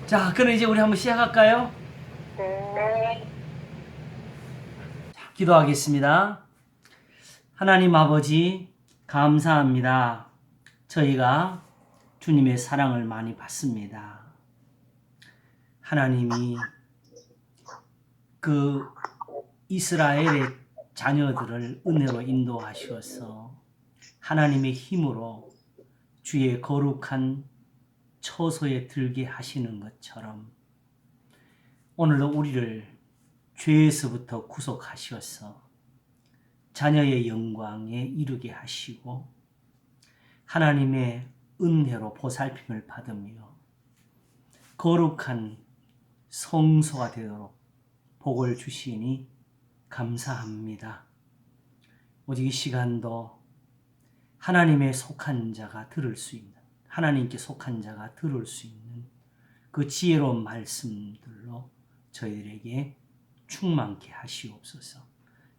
자, 그럼 이제 우리 한번 시작할까요? 네. 기도하겠습니다. 하나님 아버지, 감사합니다. 저희가 주님의 사랑을 많이 받습니다. 하나님이 그 이스라엘의 자녀들을 은혜로 인도하셔서 하나님의 힘으로 주의 거룩한 처소에 들게 하시는 것처럼 오늘도 우리를 죄에서부터 구속하셔서 자녀의 영광에 이르게 하시고 하나님의 은혜로 보살핌을 받으며 거룩한 성소가 되도록 복을 주시니 감사합니다. 오직 이 시간도 하나님의 속한 자가 들을 수 있는, 하나님께 속한 자가 들을 수 있는 그 지혜로운 말씀들로 저희들에게 충만케 하시옵소서.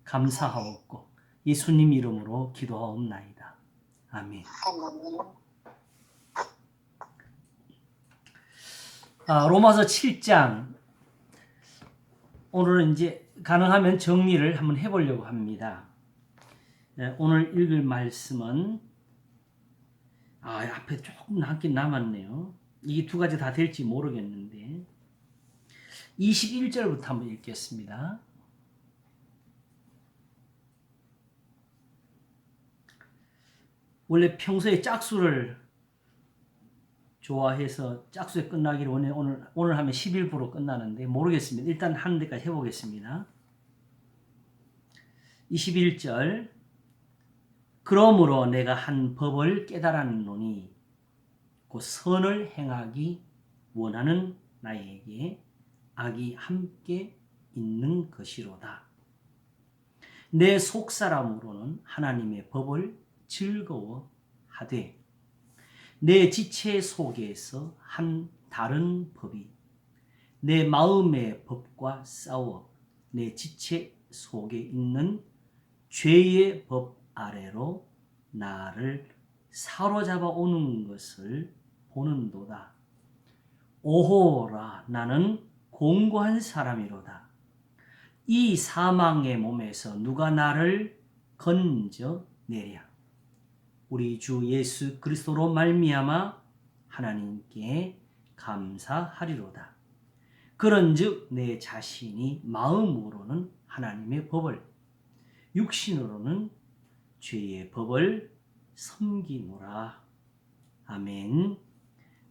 감사하옵고 예수님 이름으로 기도하옵나이다. 아멘. 로마서 7장 오늘은 이제 가능하면 정리를 한번 해보려고 합니다. 오늘 읽을 말씀은 앞에 조금 남긴 남았네요. 이게 두 가지 다 될지 모르겠는데 21절부터 한번 읽겠습니다. 원래 평소에 짝수를 좋아해서 짝수에 끝나기를 원해 오늘 하면 11부로 끝나는데 모르겠습니다. 일단 하는 데까지 해보겠습니다. 21절 그러므로 내가 한 법을 깨달았노니 그 선을 행하기 원하는 나에게 악이 함께 있는 것이로다. 내 속사람으로는 하나님의 법을 즐거워하되 내 지체 속에서 한 다른 법이 내 마음의 법과 싸워 내 지체 속에 있는 죄의 법 아래로 나를 사로잡아 오는 것을 보는도다. 오호라 나는 공고한 사람이로다. 이 사망의 몸에서 누가 나를 건져내랴. 우리 주 예수 그리스도로 말미암아 하나님께 감사하리로다. 그런즉 내 자신이 마음으로는 하나님의 법을 육신으로는 죄의 법을 섬기노라. 아멘.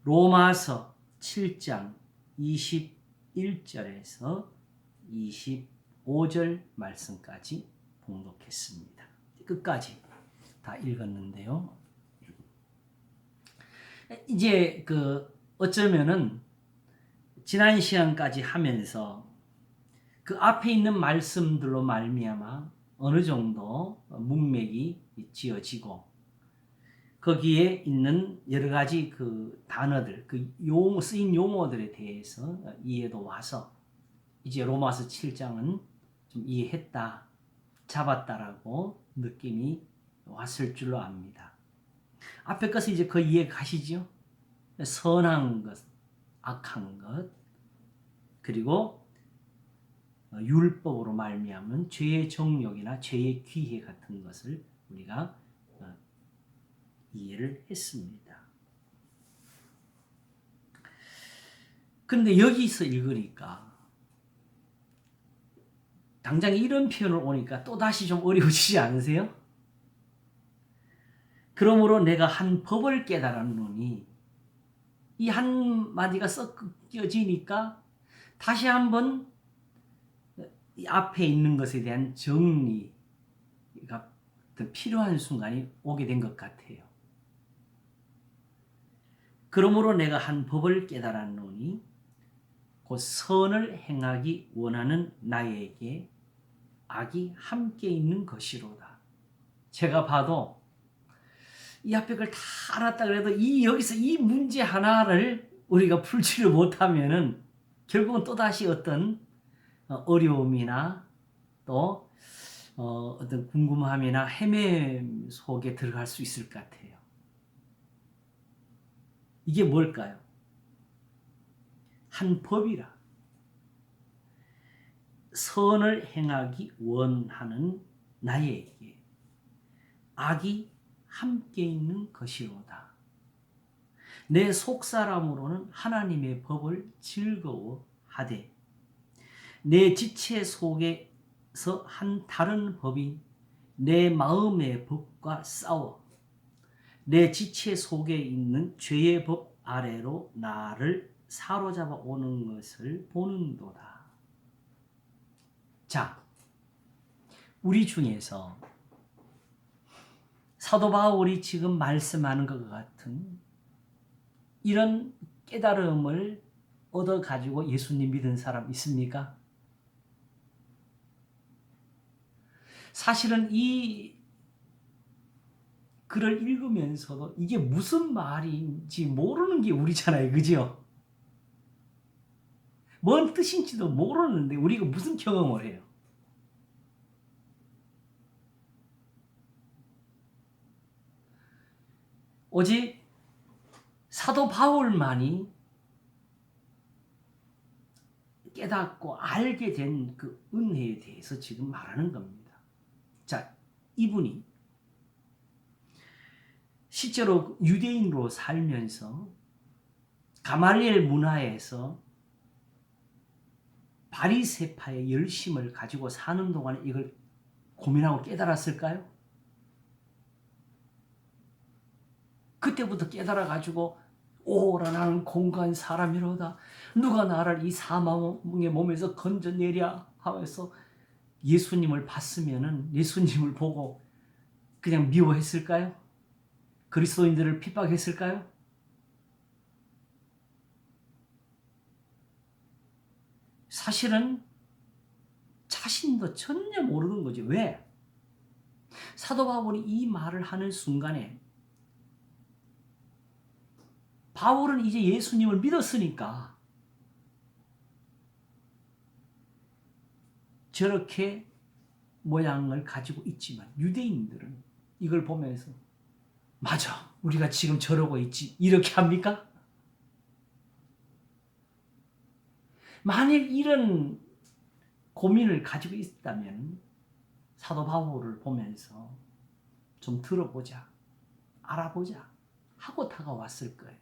로마서 7장 21절에서 25절 말씀까지 봉독했습니다. 끝까지 다 읽었는데요. 이제 어쩌면은 지난 시간까지 하면서 그 앞에 있는 말씀들로 말미암아 어느 정도 문맥이 지어지고 거기에 있는 여러 가지 그 단어들, 쓰인 용어들에 대해서 이해도 와서 이제 로마서 7장은 좀 이해했다, 잡았다라고 느낌이 왔을 줄로 압니다. 앞에 것은 이제 그 이해 가시죠? 선한 것, 악한 것, 그리고 율법으로 말미암은 죄의 정욕이나 죄의 기회 같은 것을 우리가 이해를 했습니다. 그런데 여기서 읽으니까 당장 이런 표현을 오니까 또다시 좀 어려워지지 않으세요? 그러므로 내가 한 법을 깨달았노니 이 한마디가 섞여지니까 다시 한번 이 앞에 있는 것에 대한 정리가 필요한 순간이 오게 된 것 같아요. 그러므로 내가 한 법을 깨달았노니 곧 선을 행하기 원하는 나에게 악이 함께 있는 것이로다. 제가 봐도 이 앞에 걸 다 알았다 그래도 여기서 이 문제 하나를 우리가 풀지를 못하면은 결국은 또다시 어떤 어려움이나 또 어떤 궁금함이나 헤매임 속에 들어갈 수 있을 것 같아요. 이게 뭘까요? 한 법이라. 선을 행하기 원하는 나에게 악이 함께 있는 것이로다. 내 속사람으로는 하나님의 법을 즐거워하되 내 지체 속에서 한 다른 법이 내 마음의 법과 싸워 내 지체 속에 있는 죄의 법 아래로 나를 사로잡아 오는 것을 보는도다. 자, 우리 중에서 사도 바울이 지금 말씀하는 것 같은 이런 깨달음을 얻어가지고 예수님 믿은 사람 있습니까? 사실은 이 글을 읽으면서도 이게 무슨 말인지 모르는 게 우리잖아요. 그죠? 뭔 뜻인지도 모르는데 우리가 무슨 경험을 해요? 오직 사도 바울만이 깨닫고 알게 된 그 은혜에 대해서 지금 말하는 겁니다. 자, 이분이 실제로 유대인으로 살면서 가말리엘 문화에서 바리새파의 열심을 가지고 사는 동안에 이걸 고민하고 깨달았을까요? 그때부터 깨달아가지고 오라 나는 공고한 사람이로다. 누가 나를 이 사망의 몸에서 건져내랴 하면서 예수님을 봤으면은 예수님을 보고 그냥 미워했을까요? 그리스도인들을 핍박했을까요? 사실은 자신도 전혀 모르는 거죠. 왜? 사도 바울이 이 말을 하는 순간에 바울은 이제 예수님을 믿었으니까 저렇게 모양을 가지고 있지만 유대인들은 이걸 보면서 맞아, 우리가 지금 저러고 있지 이렇게 합니까? 만일 이런 고민을 가지고 있다면 사도 바울을 보면서 좀 들어보자, 알아보자 하고 다가왔을 거예요.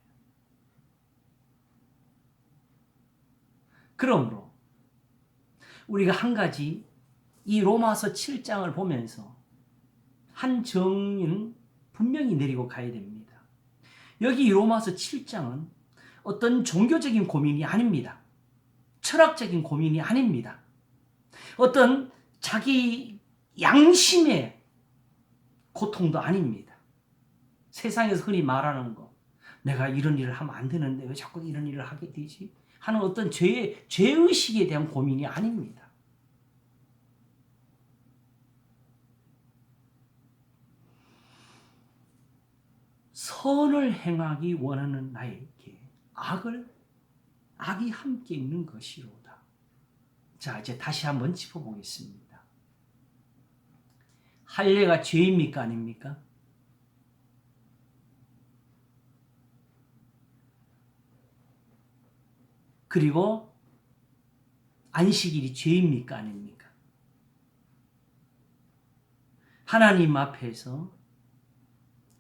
그러므로 우리가 한 가지 이 로마서 7장을 보면서 한 정의는 분명히 내리고 가야 됩니다. 여기 로마서 7장은 어떤 종교적인 고민이 아닙니다. 철학적인 고민이 아닙니다. 어떤 자기 양심의 고통도 아닙니다. 세상에서 흔히 말하는 거, 내가 이런 일을 하면 안 되는데 왜 자꾸 이런 일을 하게 되지? 하는 어떤 죄의식에 대한 고민이 아닙니다. 선을 행하기 원하는 나에게 악이 함께 있는 것이로다. 자, 이제 다시 한번 짚어보겠습니다. 할례가 죄입니까? 아닙니까? 그리고 안식일이 죄입니까? 아닙니까? 하나님 앞에서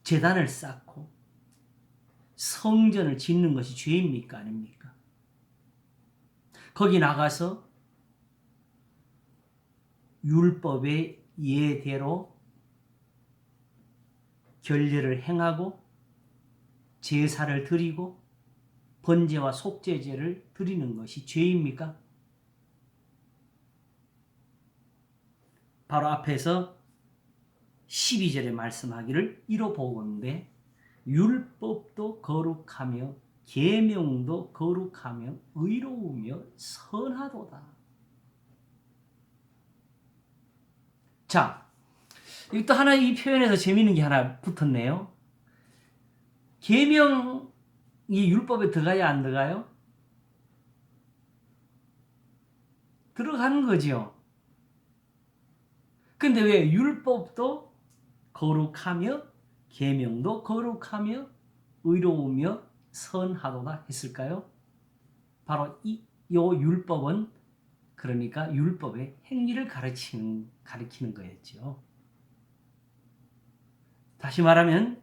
제단을 쌓고 성전을 짓는 것이 죄입니까? 아닙니까? 거기 나가서 율법의 예대로 결례를 행하고 제사를 드리고 번제와 속죄제를 드리는 것이 죄입니까? 바로 앞에서 12절에 말씀하기를 이로 보건대 율법도 거룩하며 계명도 거룩하며 의로우며 선하도다. 자, 여기 또 하나 이 표현에서 재미있는 게 하나 붙었네요. 계명이 율법에 들어가야 안 들어가요? 들어가는 거죠. 근데 왜 율법도 거룩하며 계명도 거룩하며 의로우며 선하도다 했을까요? 바로 요 율법은 그러니까 율법의 행위를 가리키는 거였죠. 다시 말하면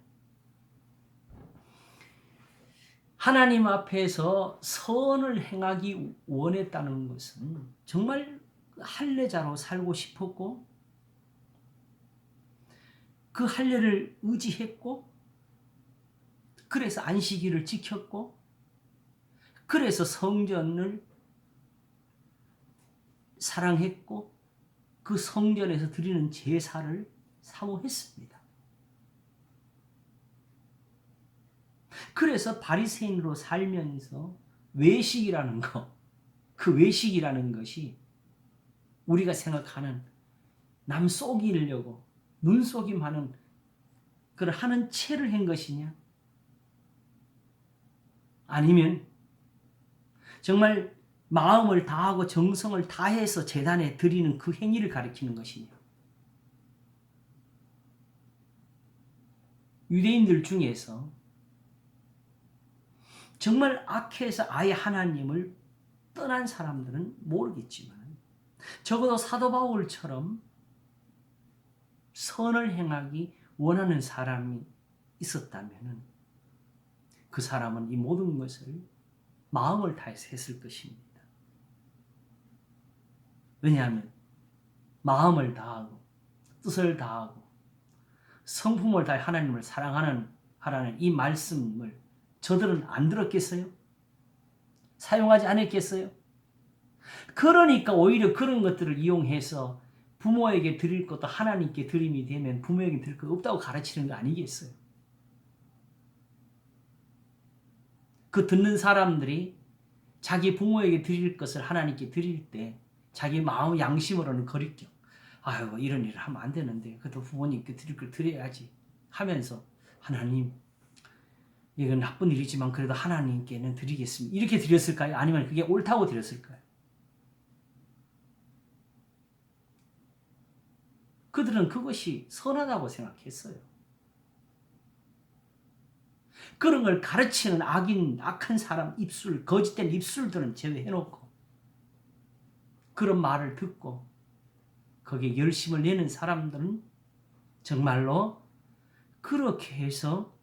하나님 앞에서 선을 행하기 원했다는 것은 정말 할례자로 살고 싶었고 그 할례를 의지했고 그래서 안식일을 지켰고 그래서 성전을 사랑했고 그 성전에서 드리는 제사를 사모했습니다. 그래서 바리새인으로 살면서 외식이라는 것, 그 외식이라는 것이 우리가 생각하는 남 속이려고 눈속임하는 그걸 하는 채를 한 것이냐? 아니면 정말 마음을 다하고 정성을 다해서 제단에 드리는 그 행위를 가리키는 것이냐? 유대인들 중에서 정말 악해서 아예 하나님을 떠난 사람들은 모르겠지만 적어도 사도 바울처럼 선을 행하기 원하는 사람이 있었다면 그 사람은 이 모든 것을 마음을 다해서 했을 것입니다. 왜냐하면 마음을 다하고 뜻을 다하고 성품을 다해 하나님을 하라는 이 말씀을 저들은 안 들었겠어요? 사용하지 않았겠어요? 그러니까 오히려 그런 것들을 이용해서 부모에게 드릴 것도 하나님께 드림이 되면 부모에게 드릴 것 없다고 가르치는 거 아니겠어요? 그 듣는 사람들이 자기 부모에게 드릴 것을 하나님께 드릴 때 자기 마음 양심으로는 거리껴. 아유, 이런 일을 하면 안 되는데 그래도 부모님께 드릴 걸 드려야지 하면서 하나님 이건 나쁜 일이지만 그래도 하나님께는 드리겠습니다. 이렇게 드렸을까요? 아니면 그게 옳다고 드렸을까요? 그들은 그것이 선하다고 생각했어요. 그런 걸 가르치는 악한 사람 입술, 거짓된 입술들은 제외해놓고 그런 말을 듣고 거기에 열심을 내는 사람들은 정말로 그렇게 해서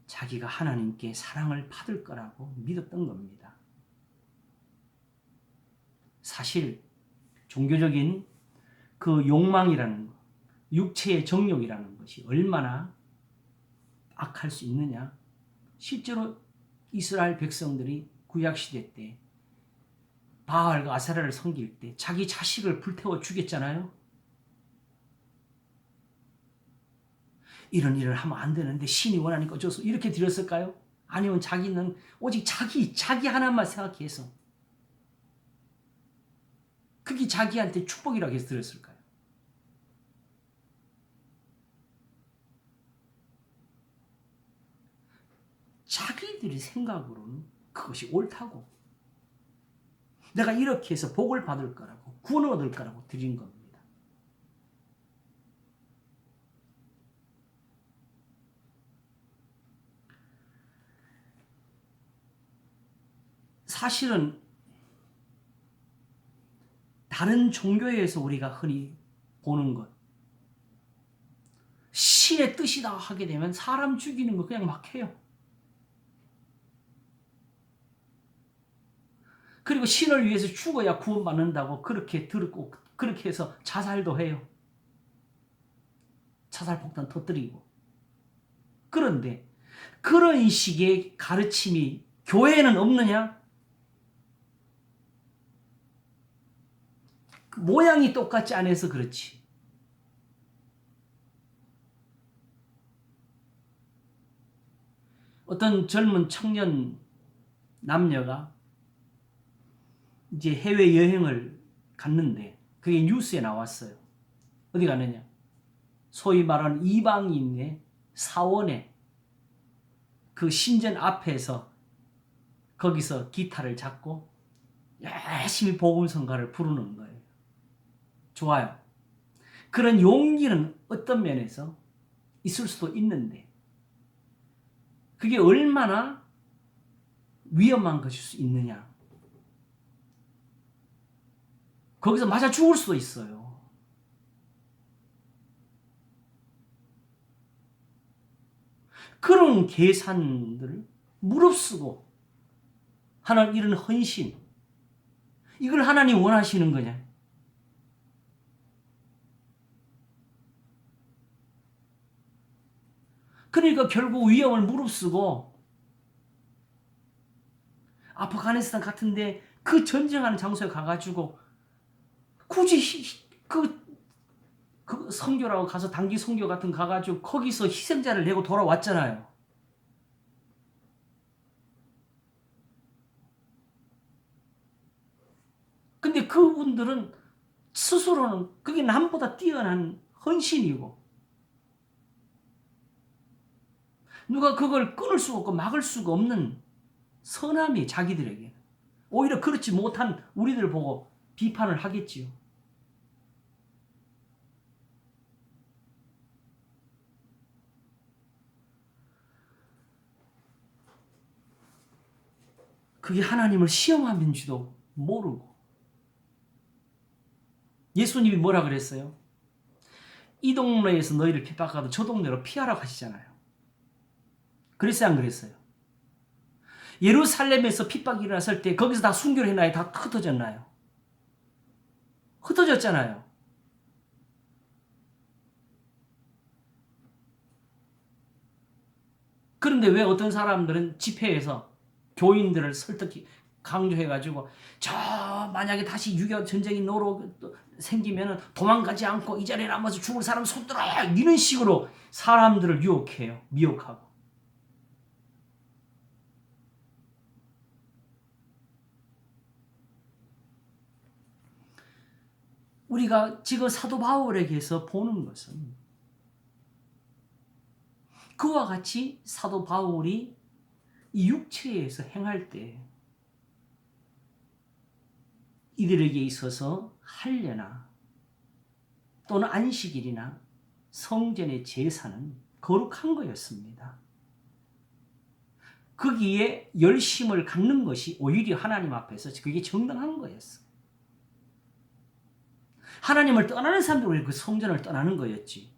자기가 하나님께 사랑을 받을 거라고 믿었던 겁니다. 사실 종교적인 그 욕망이라는 것, 육체의 정욕이라는 것이 얼마나 악할 수 있느냐. 실제로 이스라엘 백성들이 구약시대 때 바알과 아세라를 섬길 때 자기 자식을 불태워 죽였잖아요. 이런 일을 하면 안 되는데 신이 원하니까 어쩔 수 없어 이렇게 드렸을까요? 아니면 자기는 오직 자기 하나만 생각해서 그게 자기한테 축복이라고 해서 드렸을까요? 자기들이 생각으로는 그것이 옳다고 내가 이렇게 해서 복을 받을 거라고 구원을 얻을 거라고 드린 겁니다. 사실은 다른 종교에서 우리가 흔히 보는 것 신의 뜻이다 하게 되면 사람 죽이는 거 그냥 막 해요. 그리고 신을 위해서 죽어야 구원받는다고 그렇게 들었고 그렇게 해서 자살도 해요. 자살폭탄 터뜨리고. 그런데 그런 식의 가르침이 교회에는 없느냐? 모양이 똑같지 않아서 그렇지. 어떤 젊은 청년 남녀가 이제 해외 여행을 갔는데 그게 뉴스에 나왔어요. 어디 가느냐? 소위 말하는 이방인의 사원에 그 신전 앞에서 거기서 기타를 잡고 열심히 복음성가를 부르는 거예요. 좋아요. 그런 용기는 어떤 면에서 있을 수도 있는데 그게 얼마나 위험한 것일 수 있느냐. 거기서 맞아 죽을 수도 있어요. 그런 계산들을 무릅쓰고 하는 이런 헌신, 이걸 하나님 원하시는 거냐? 그러니까 결국 위험을 무릅쓰고 아프가니스탄 같은데 그 전쟁하는 장소에 가가지고 굳이 그 선교라고 가서 단기 선교 같은 거 가가지고 거기서 희생자를 내고 돌아왔잖아요. 근데 그분들은 스스로는 그게 남보다 뛰어난 헌신이고 누가 그걸 끊을 수가 없고 막을 수가 없는 선함이 자기들에게. 오히려 그렇지 못한 우리들 보고 비판을 하겠지요. 그게 하나님을 시험하는지도 모르고. 예수님이 뭐라 그랬어요? 이 동네에서 너희를 핍박하도 저 동네로 피하라고 하시잖아요. 그랬어요, 안 그랬어요? 예루살렘에서 핍박이 일어났을 때 거기서 다 순교를 했나요? 다 흩어졌나요? 흩어졌잖아요. 그런데 왜 어떤 사람들은 집회에서 교인들을 설득히 강조해가지고 저 만약에 다시 6.25 전쟁이 생기면 도망가지 않고 이 자리에 남아서 죽을 사람 손들어 이런 식으로 사람들을 유혹해요. 미혹하고. 우리가 지금 사도 바울에게서 보는 것은 그와 같이 사도 바울이 이 육체에서 행할 때 이들에게 있어서 할례나 또는 안식일이나 성전의 제사는 거룩한 거였습니다. 거기에 열심을 갖는 것이 오히려 하나님 앞에서 그게 정당한 거였어요. 하나님을 떠나는 사람들이 그 성전을 떠나는 거였지.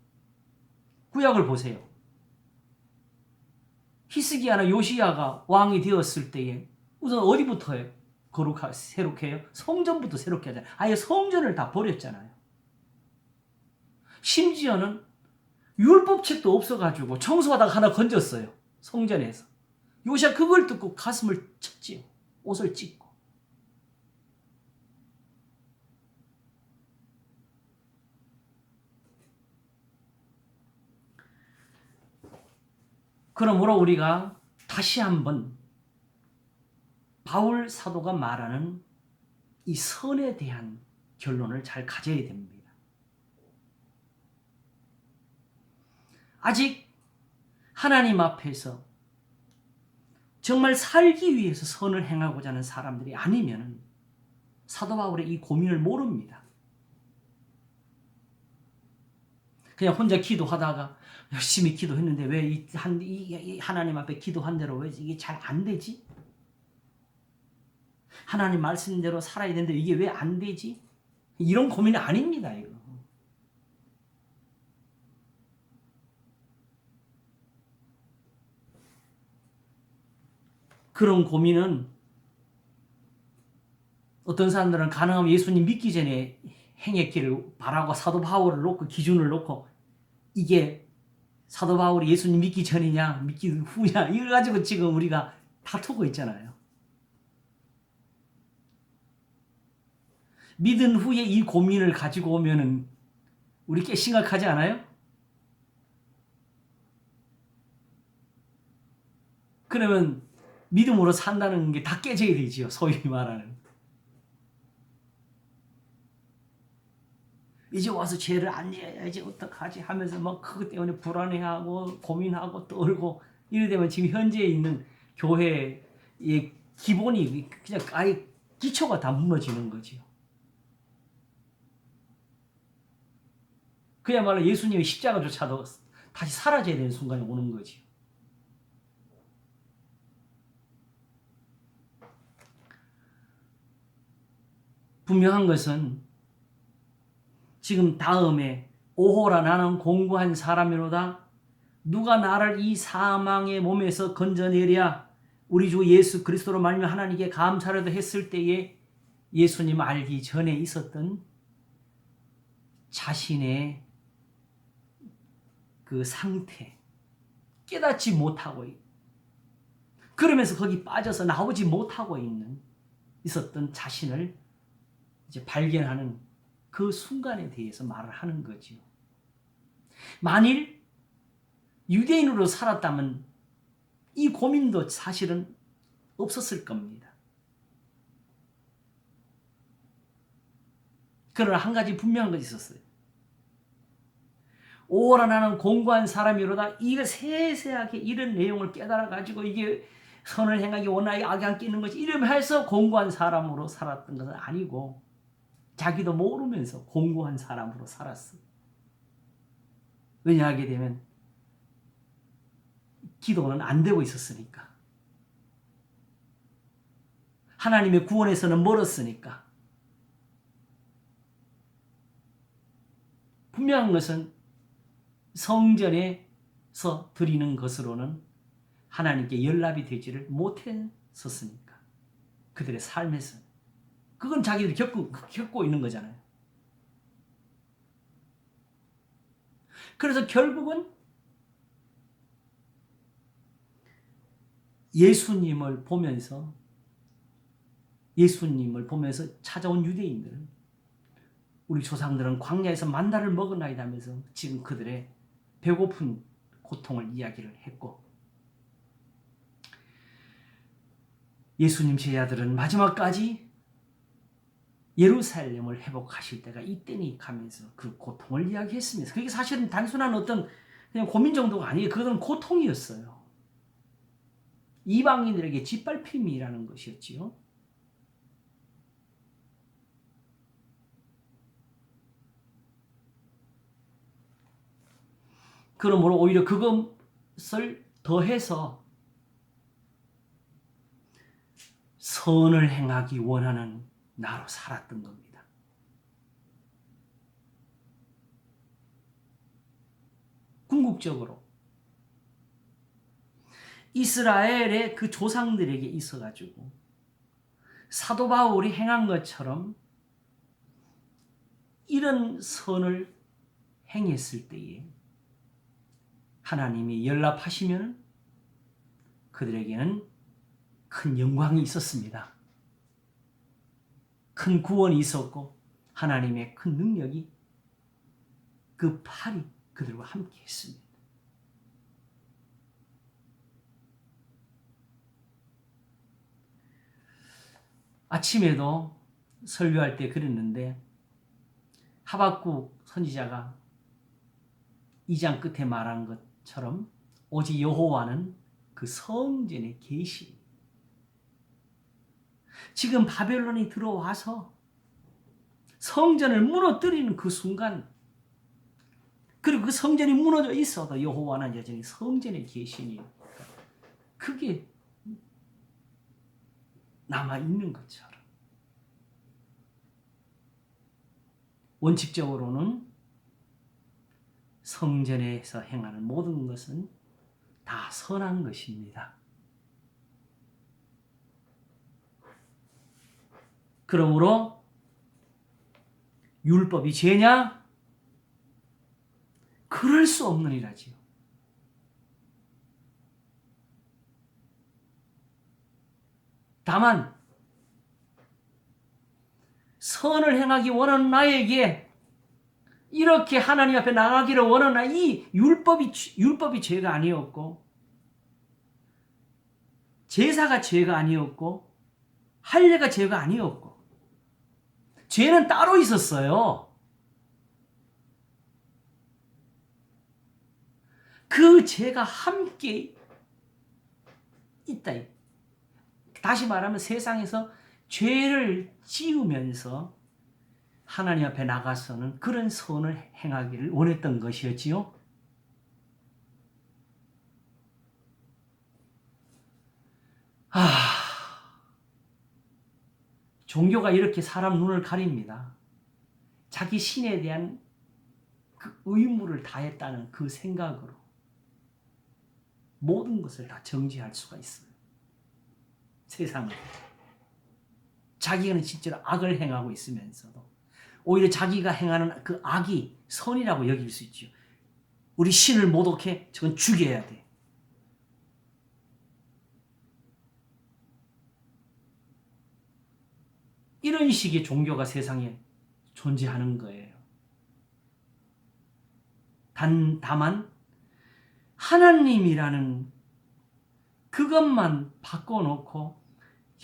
구약을 보세요. 히스기야나 요시야가 왕이 되었을 때에 우선 어디부터 해요? 새롭게 해요? 성전부터 새롭게 하잖아요. 아예 성전을 다 버렸잖아요. 심지어는 율법책도 없어가지고 청소하다가 하나 건졌어요. 성전에서. 요시야 그걸 듣고 가슴을 쳤지요. 옷을 찢고. 그러므로 우리가 다시 한번 바울 사도가 말하는 이 선에 대한 결론을 잘 가져야 됩니다. 아직 하나님 앞에서 정말 살기 위해서 선을 행하고자 하는 사람들이 아니면 사도 바울의 이 고민을 모릅니다. 그냥 혼자 기도하다가 열심히 기도했는데 왜 이 하나님 앞에 기도한 대로 왜 이게 잘 안 되지? 하나님 말씀대로 살아야 되는데 이게 왜 안 되지? 이런 고민이 아닙니다. 이거. 그런 고민은 어떤 사람들은 가능하면 예수님 믿기 전에 행했기를 바라고 사도 바울을 놓고 기준을 놓고 이게 사도 바울이 예수님 믿기 전이냐 믿기 후냐 이걸 가지고 지금 우리가 다투고 있잖아요. 믿은 후에 이 고민을 가지고 오면은 우리 꽤 심각하지 않아요? 그러면 믿음으로 산다는 게 다 깨져야 되지요. 소위 말하는. 이제 와서 죄를 안 지어야지 어떡하지 하면서 막 그것 때문에 불안해하고 고민하고 떨고 이래 되면 지금 현재 있는 교회의 기본이 그냥 아예 기초가 다 무너지는 거지요. 그야말로 예수님의 십자가조차도 다시 사라져야 되는 순간이 오는 거지요. 분명한 것은 지금 다음에 오호라 나는 공고한 사람이로다. 누가 나를 이 사망의 몸에서 건져내랴. 우리 주 예수 그리스도로 말미암아 하나님께 감사라도 했을 때에 예수님 알기 전에 있었던 자신의 그 상태 깨닫지 못하고 그러면서 거기 빠져서 나오지 못하고 있었던 자신을 이제 발견하는 그 순간에 대해서 말을 하는 거지요. 만일 유대인으로 살았다면 이 고민도 사실은 없었을 겁니다. 그러나 한 가지 분명한 것이 있었어요. 오라 나는 공고한 사람이로다. 이거 세세하게 이런 내용을 깨달아 가지고 이게 선을 행하기 원하여 악에 끼는 것이 이러면서 공고한 사람으로 살았던 것은 아니고 자기도 모르면서 공고한 사람으로 살았어. 왜냐하게 되면 기도는 안 되고 있었으니까. 하나님의 구원에서는 멀었으니까. 분명한 것은 성전에서 드리는 것으로는 하나님께 연락이 되지를 못했었으니까. 그들의 삶에서. 그건 자기들이 겪고 있는 거잖아요. 그래서 결국은 예수님을 보면서 찾아온 유대인들은 우리 조상들은 광야에서 만나를 먹었나이다 하면서 지금 그들의 배고픈 고통을 이야기를 했고 예수님 제자들은 마지막까지 예루살렘을 회복하실 때가 이때니 가면서 그 고통을 이야기했습니다. 그게 사실은 단순한 어떤 그냥 고민 정도가 아니에요. 그것은 고통이었어요. 이방인들에게 짓밟힘이라는 것이었지요. 그러므로 오히려 그것을 더해서 선을 행하기 원하는 나로 살았던 겁니다. 궁극적으로 이스라엘의 그 조상들에게 있어가지고 사도 바울이 행한 것처럼 이런 선을 행했을 때에 하나님이 연락하시면 그들에게는 큰 영광이 있었습니다. 큰 구원이 있었고 하나님의 큰 능력이 그 팔이 그들과 함께 했습니다. 아침에도 설교할 때 그랬는데 하박국 선지자가 2장 끝에 말한 것처럼 오직 여호와는 그 성전에 계시. 지금 바벨론이 들어와서 성전을 무너뜨리는 그 순간 그리고 그 성전이 무너져 있어도 여호와는 여전히 성전에 계시니 그게 남아있는 것처럼 원칙적으로는 성전에서 행하는 모든 것은 다 선한 것입니다. 그러므로 율법이 죄냐? 그럴 수 없느니라지요. 다만 선을 행하기 원하는 나에게 이렇게 하나님 앞에 나가기를 원하는 이 율법이 죄가 아니었고 제사가 죄가 아니었고 할례가 죄가 아니었고 죄는 따로 있었어요. 그 죄가 함께 있다. 다시 말하면 세상에서 죄를 지으면서 하나님 앞에 나가서는 그런 선을 행하기를 원했던 것이었지요. 종교가 이렇게 사람 눈을 가립니다. 자기 신에 대한 그 의무를 다했다는 그 생각으로 모든 것을 다 정죄할 수가 있어요. 세상을. 자기는 실제로 악을 행하고 있으면서도 오히려 자기가 행하는 그 악이 선이라고 여길 수 있죠. 우리 신을 모독해? 저건 죽여야 돼. 이런 식의 종교가 세상에 존재하는 거예요. 다만 하나님이라는 그것만 바꿔놓고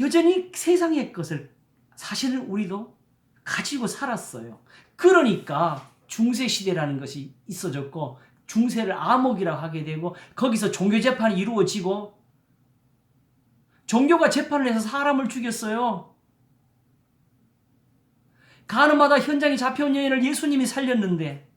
여전히 세상의 것을 사실은 우리도 가지고 살았어요. 그러니까 중세시대라는 것이 있어졌고 중세를 암흑이라고 하게 되고 거기서 종교 재판이 이루어지고 종교가 재판을 해서 사람을 죽였어요. 가늠하다 현장에 잡혀온 여인을 예수님이 살렸는데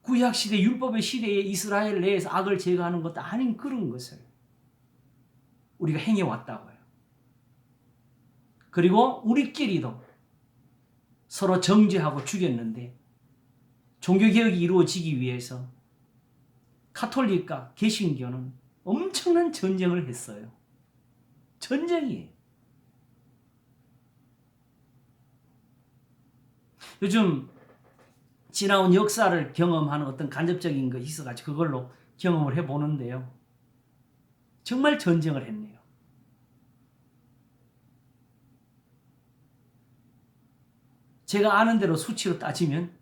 구약시대 율법의 시대에 이스라엘 내에서 악을 제거하는 것도 아닌 그런 것을 우리가 행해왔다고요. 그리고 우리끼리도 서로 정죄하고 죽였는데 종교개혁이 이루어지기 위해서 카톨릭과 개신교는 엄청난 전쟁을 했어요. 전쟁이에요. 요즘 지나온 역사를 경험하는 어떤 간접적인 것이 있어가지고 그걸로 경험을 해보는데요. 정말 전쟁을 했네요. 제가 아는 대로 수치로 따지면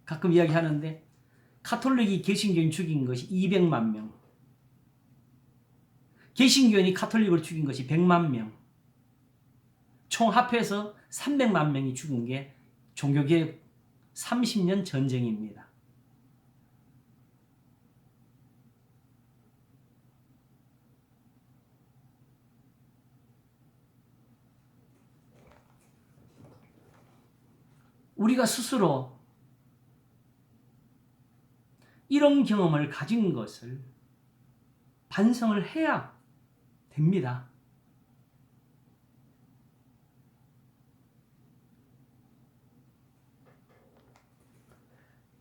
가끔 이야기하는데 카톨릭이 개신교인 죽인 것이 200만 명, 개신교인이 카톨릭을 죽인 것이 100만 명, 총 합해서 300만 명이 죽은 게 종교개혁 30년 전쟁입니다. 우리가 스스로 이런 경험을 가진 것을 반성을 해야 됩니다.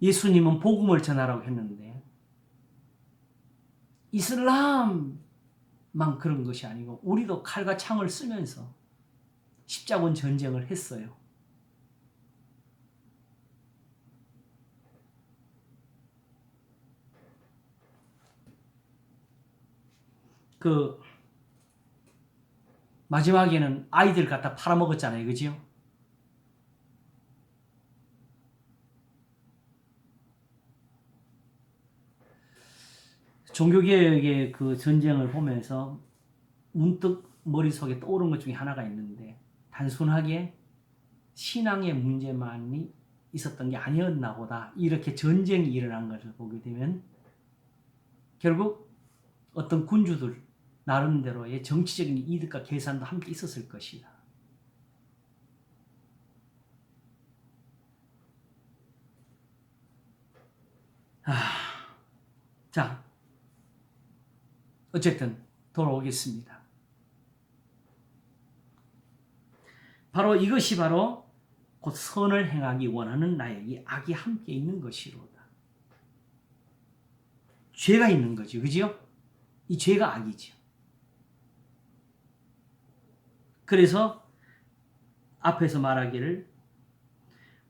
예수님은 복음을 전하라고 했는데 이슬람만 그런 것이 아니고 우리도 칼과 창을 쓰면서 십자군 전쟁을 했어요. 그 마지막에는 아이들 갖다 팔아먹었잖아요. 그죠? 종교개혁의 그 전쟁을 보면서 문득 머릿속에 떠오른 것 중에 하나가 있는데 단순하게 신앙의 문제만이 있었던 게 아니었나 보다. 이렇게 전쟁이 일어난 것을 보게 되면 결국 어떤 군주들 나름대로의 정치적인 이득과 계산도 함께 있었을 것이다. 자, 어쨌든 돌아오겠습니다. 바로 이것이 바로 곧 선을 행하기 원하는 나에게 악이 함께 있는 것이로다. 죄가 있는 거죠. 그죠? 이 죄가 악이죠. 그래서 앞에서 말하기를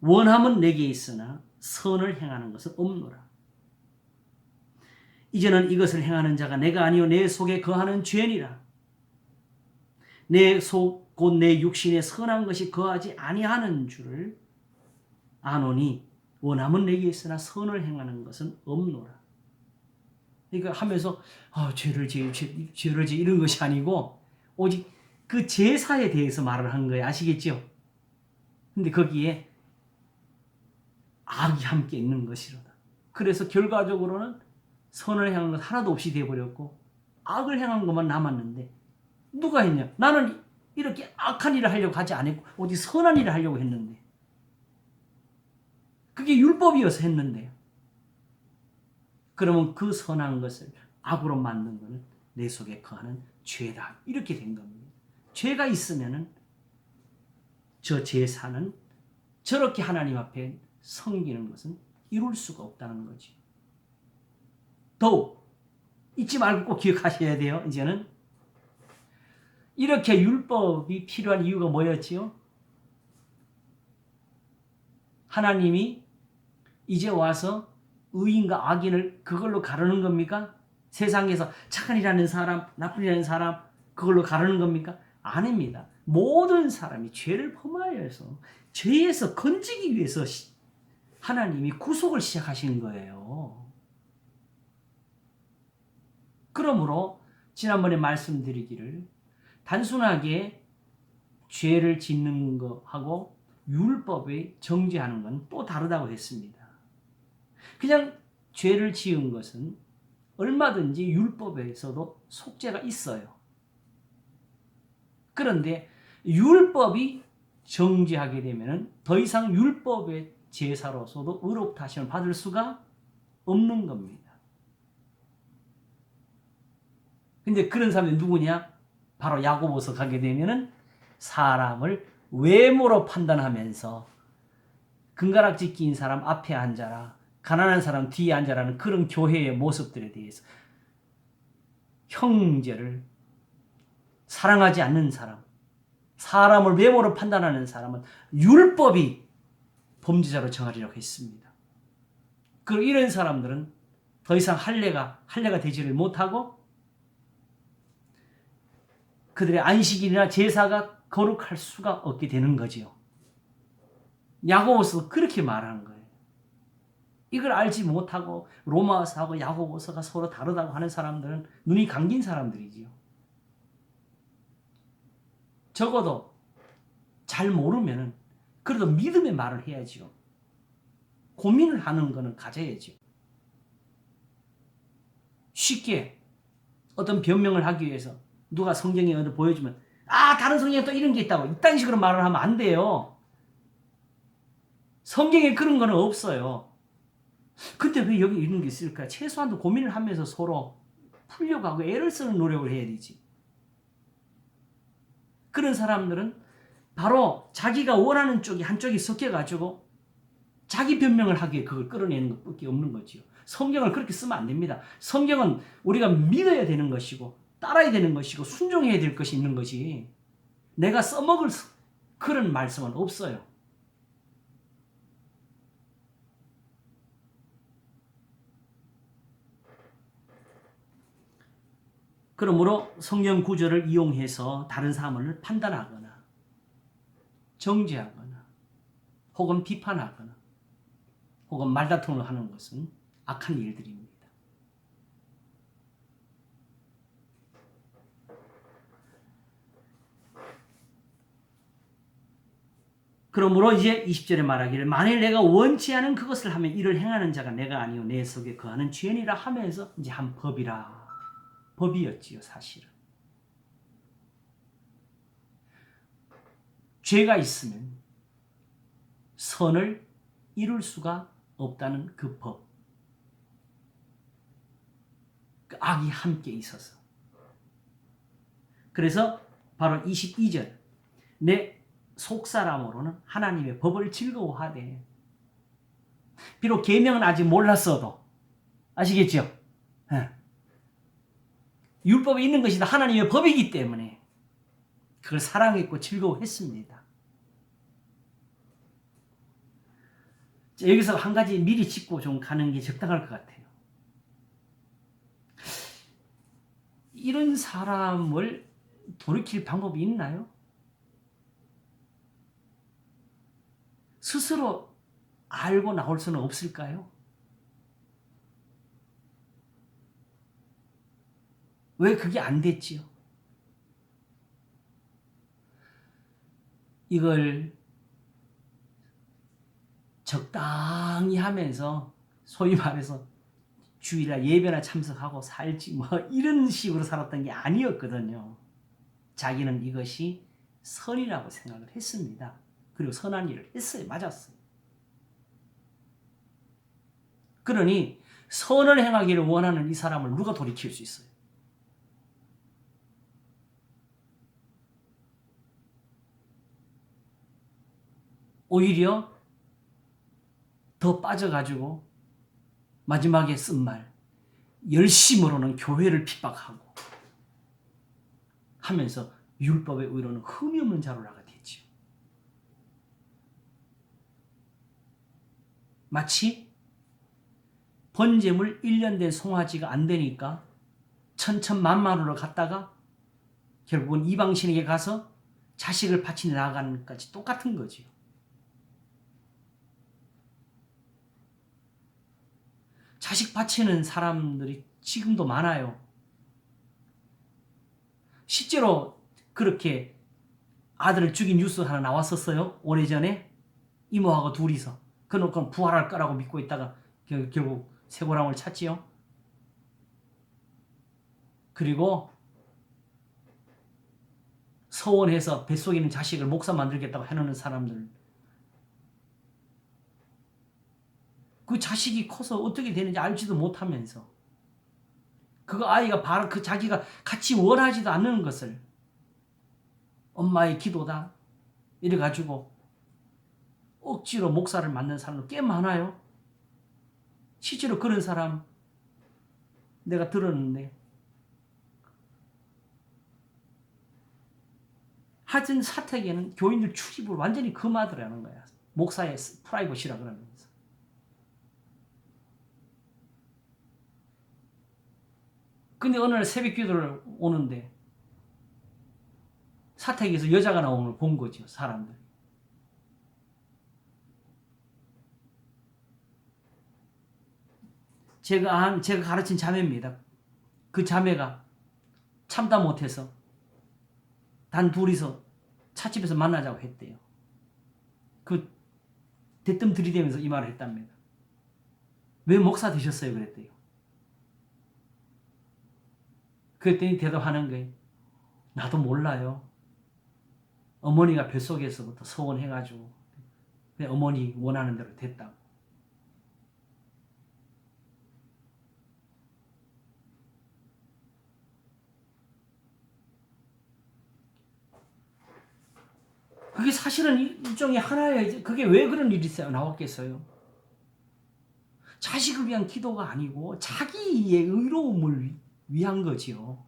원함은 내게 있으나 선을 행하는 것은 없노라. 이제는 이것을 행하는 자가 내가 아니요 내 속에 거하는 죄니라. 내 속 곧 내 육신에 선한 것이 거하지 아니하는 줄을 아노니 원함은 내게 있으나 선을 행하는 것은 없노라. 그러니까 하면서 죄를 지 이런 것이 아니고 오직 그 제사에 대해서 말을 한 거예요. 아시겠죠? 근데 거기에 악이 함께 있는 것이로다. 그래서 결과적으로는 선을 행한 것 하나도 없이 되어버렸고 악을 행한 것만 남았는데 누가 했냐? 나는 이렇게 악한 일을 하려고 하지 않았고 오직 선한 일을 하려고 했는데 그게 율법이어서 했는데요. 그러면 그 선한 것을 악으로 만든 것은 내 속에 거하는 죄다. 이렇게 된 겁니다. 죄가 있으면은 저 제사는 저렇게 하나님 앞에 섬기는 것은 이룰 수가 없다는 거지. 더욱 잊지 말고 꼭 기억하셔야 돼요. 이제는 이렇게 율법이 필요한 이유가 뭐였지요? 하나님이 이제 와서 의인과 악인을 그걸로 가르는 겁니까? 세상에서 착한 일하는 사람, 나쁜 일하는 사람 그걸로 가르는 겁니까? 아닙니다. 모든 사람이 죄를 범하여서 죄에서 건지기 위해서 하나님이 구속을 시작하신 거예요. 그러므로 지난번에 말씀드리기를 단순하게 죄를 짓는 거하고 율법에 정죄하는 건 또 다르다고 했습니다. 그냥 죄를 지은 것은 얼마든지 율법에서도 속죄가 있어요. 그런데 율법이 정죄하게 되면 더 이상 율법의 제사로서도 의롭다 하심을 받을 수가 없는 겁니다. 근데 그런 사람이 누구냐? 바로 야고보서 가게 되면은 사람을 외모로 판단하면서 금가락지 낀 사람 앞에 앉아라, 가난한 사람 뒤에 앉아라는 그런 교회의 모습들에 대해서 형제를 사랑하지 않는 사람, 사람을 외모로 판단하는 사람은 율법이 범죄자로 정하리라고 했습니다. 그리고 이런 사람들은 더 이상 할례가 되지를 못하고 그들의 안식일이나 제사가 거룩할 수가 없게 되는 거지요. 야고보서도 그렇게 말하는 거예요. 이걸 알지 못하고 로마서하고 야고보서가 서로 다르다고 하는 사람들은 눈이 감긴 사람들이지요. 적어도 잘 모르면은 그래도 믿음의 말을 해야지요. 고민을 하는 거는 가져야죠. 쉽게 어떤 변명을 하기 위해서 누가 성경에 어디 보여주면 다른 성경에 또 이런 게 있다고 이딴 식으로 말을 하면 안 돼요. 성경에 그런 거는 없어요. 근데 왜 여기 이런 게 있을까? 최소한도 고민을 하면서 서로 풀려고 하고 애를 쓰는 노력을 해야 되지. 그런 사람들은 바로 자기가 원하는 쪽이 한쪽이 섞여가지고 자기 변명을 하기에 그걸 끌어내는 것밖에 없는 거지요. 성경을 그렇게 쓰면 안 됩니다. 성경은 우리가 믿어야 되는 것이고 따라야 되는 것이고 순종해야 될 것이 있는 거지. 내가 써먹을 그런 말씀은 없어요. 그러므로 성경 구절을 이용해서 다른 사람을 판단하거나 정죄하거나 혹은 비판하거나 혹은 말다툼을 하는 것은 악한 일들입니다. 그러므로 이제 20절에 말하기를 만일 내가 원치 않은 그것을 하면 이를 행하는 자가 내가 아니요 내 속에 거하는 죄니라 하면서 이제 한 법이었지요. 사실은 죄가 있으면 선을 이룰 수가 없다는 그 법, 그 악이 함께 있어서. 그래서 바로 22절 내 속사람으로는 하나님의 법을 즐거워하되 비록 계명은 아직 몰랐어도 아시겠죠? 율법이 있는 것이 다 하나님의 법이기 때문에 그걸 사랑했고 즐거워했습니다. 여기서 한 가지 미리 짚고 좀 가는 게 적당할 것 같아요. 이런 사람을 돌이킬 방법이 있나요? 스스로 알고 나올 수는 없을까요? 왜 그게 안 됐지요? 이걸 적당히 하면서 소위 말해서 주일날 예배나 참석하고 살지 뭐 이런 식으로 살았던 게 아니었거든요. 자기는 이것이 선이라고 생각을 했습니다. 그리고 선한 일을 했어요. 맞았어요. 그러니 선을 행하기를 원하는 이 사람을 누가 돌이킬 수 있어요? 오히려 더 빠져가지고 마지막에 쓴 말, 열심으로는 교회를 핍박하고 하면서 율법에 의로는 흠이 없는 자로라가 됐지요. 마치 번제물 1년 된 송아지가 안 되니까 천천만만으로 갔다가 결국은 이방신에게 가서 자식을 바치려 나가는 것까지 똑같은 거지요. 자식 바치는 사람들이 지금도 많아요. 실제로 그렇게 아들을 죽인 뉴스 하나 나왔었어요. 오래전에 이모하고 둘이서 그놓고 부활할 거라고 믿고 있다가 결국 쇠고랑을 찾지요. 그리고 서원해서 뱃속에 있는 자식을 목사 만들겠다고 해놓는 사람들, 그 자식이 커서 어떻게 되는지 알지도 못하면서 그 아이가 바로 그 자기가 같이 원하지도 않는 것을 엄마의 기도다 이래가지고 억지로 목사를 만든 사람도 꽤 많아요. 실제로 그런 사람 내가 들었는데, 하여튼 사택에는 교인들 출입을 완전히 금하더라는 거야. 목사의 프라이버시라 그러면서. 근데 어느 날 새벽 기도를 오는데 사택에서 여자가 나오는 걸 본 거죠, 사람들이. 제가 가르친 자매입니다. 그 자매가 참다 못해서 단 둘이서 찻집에서 만나자고 했대요. 그 대뜸 들이대면서 이 말을 했답니다. 왜 목사 되셨어요? 그랬대요. 그랬더니 대답하는 거예요. 나도 몰라요. 어머니가 뱃속에서부터 소원해가지고 어머니 원하는 대로 됐다고. 그게 사실은 일종의 하나의, 그게 왜 그런 일이 나왔겠어요? 자식을 위한 기도가 아니고 자기의 의로움을 위한 거지요.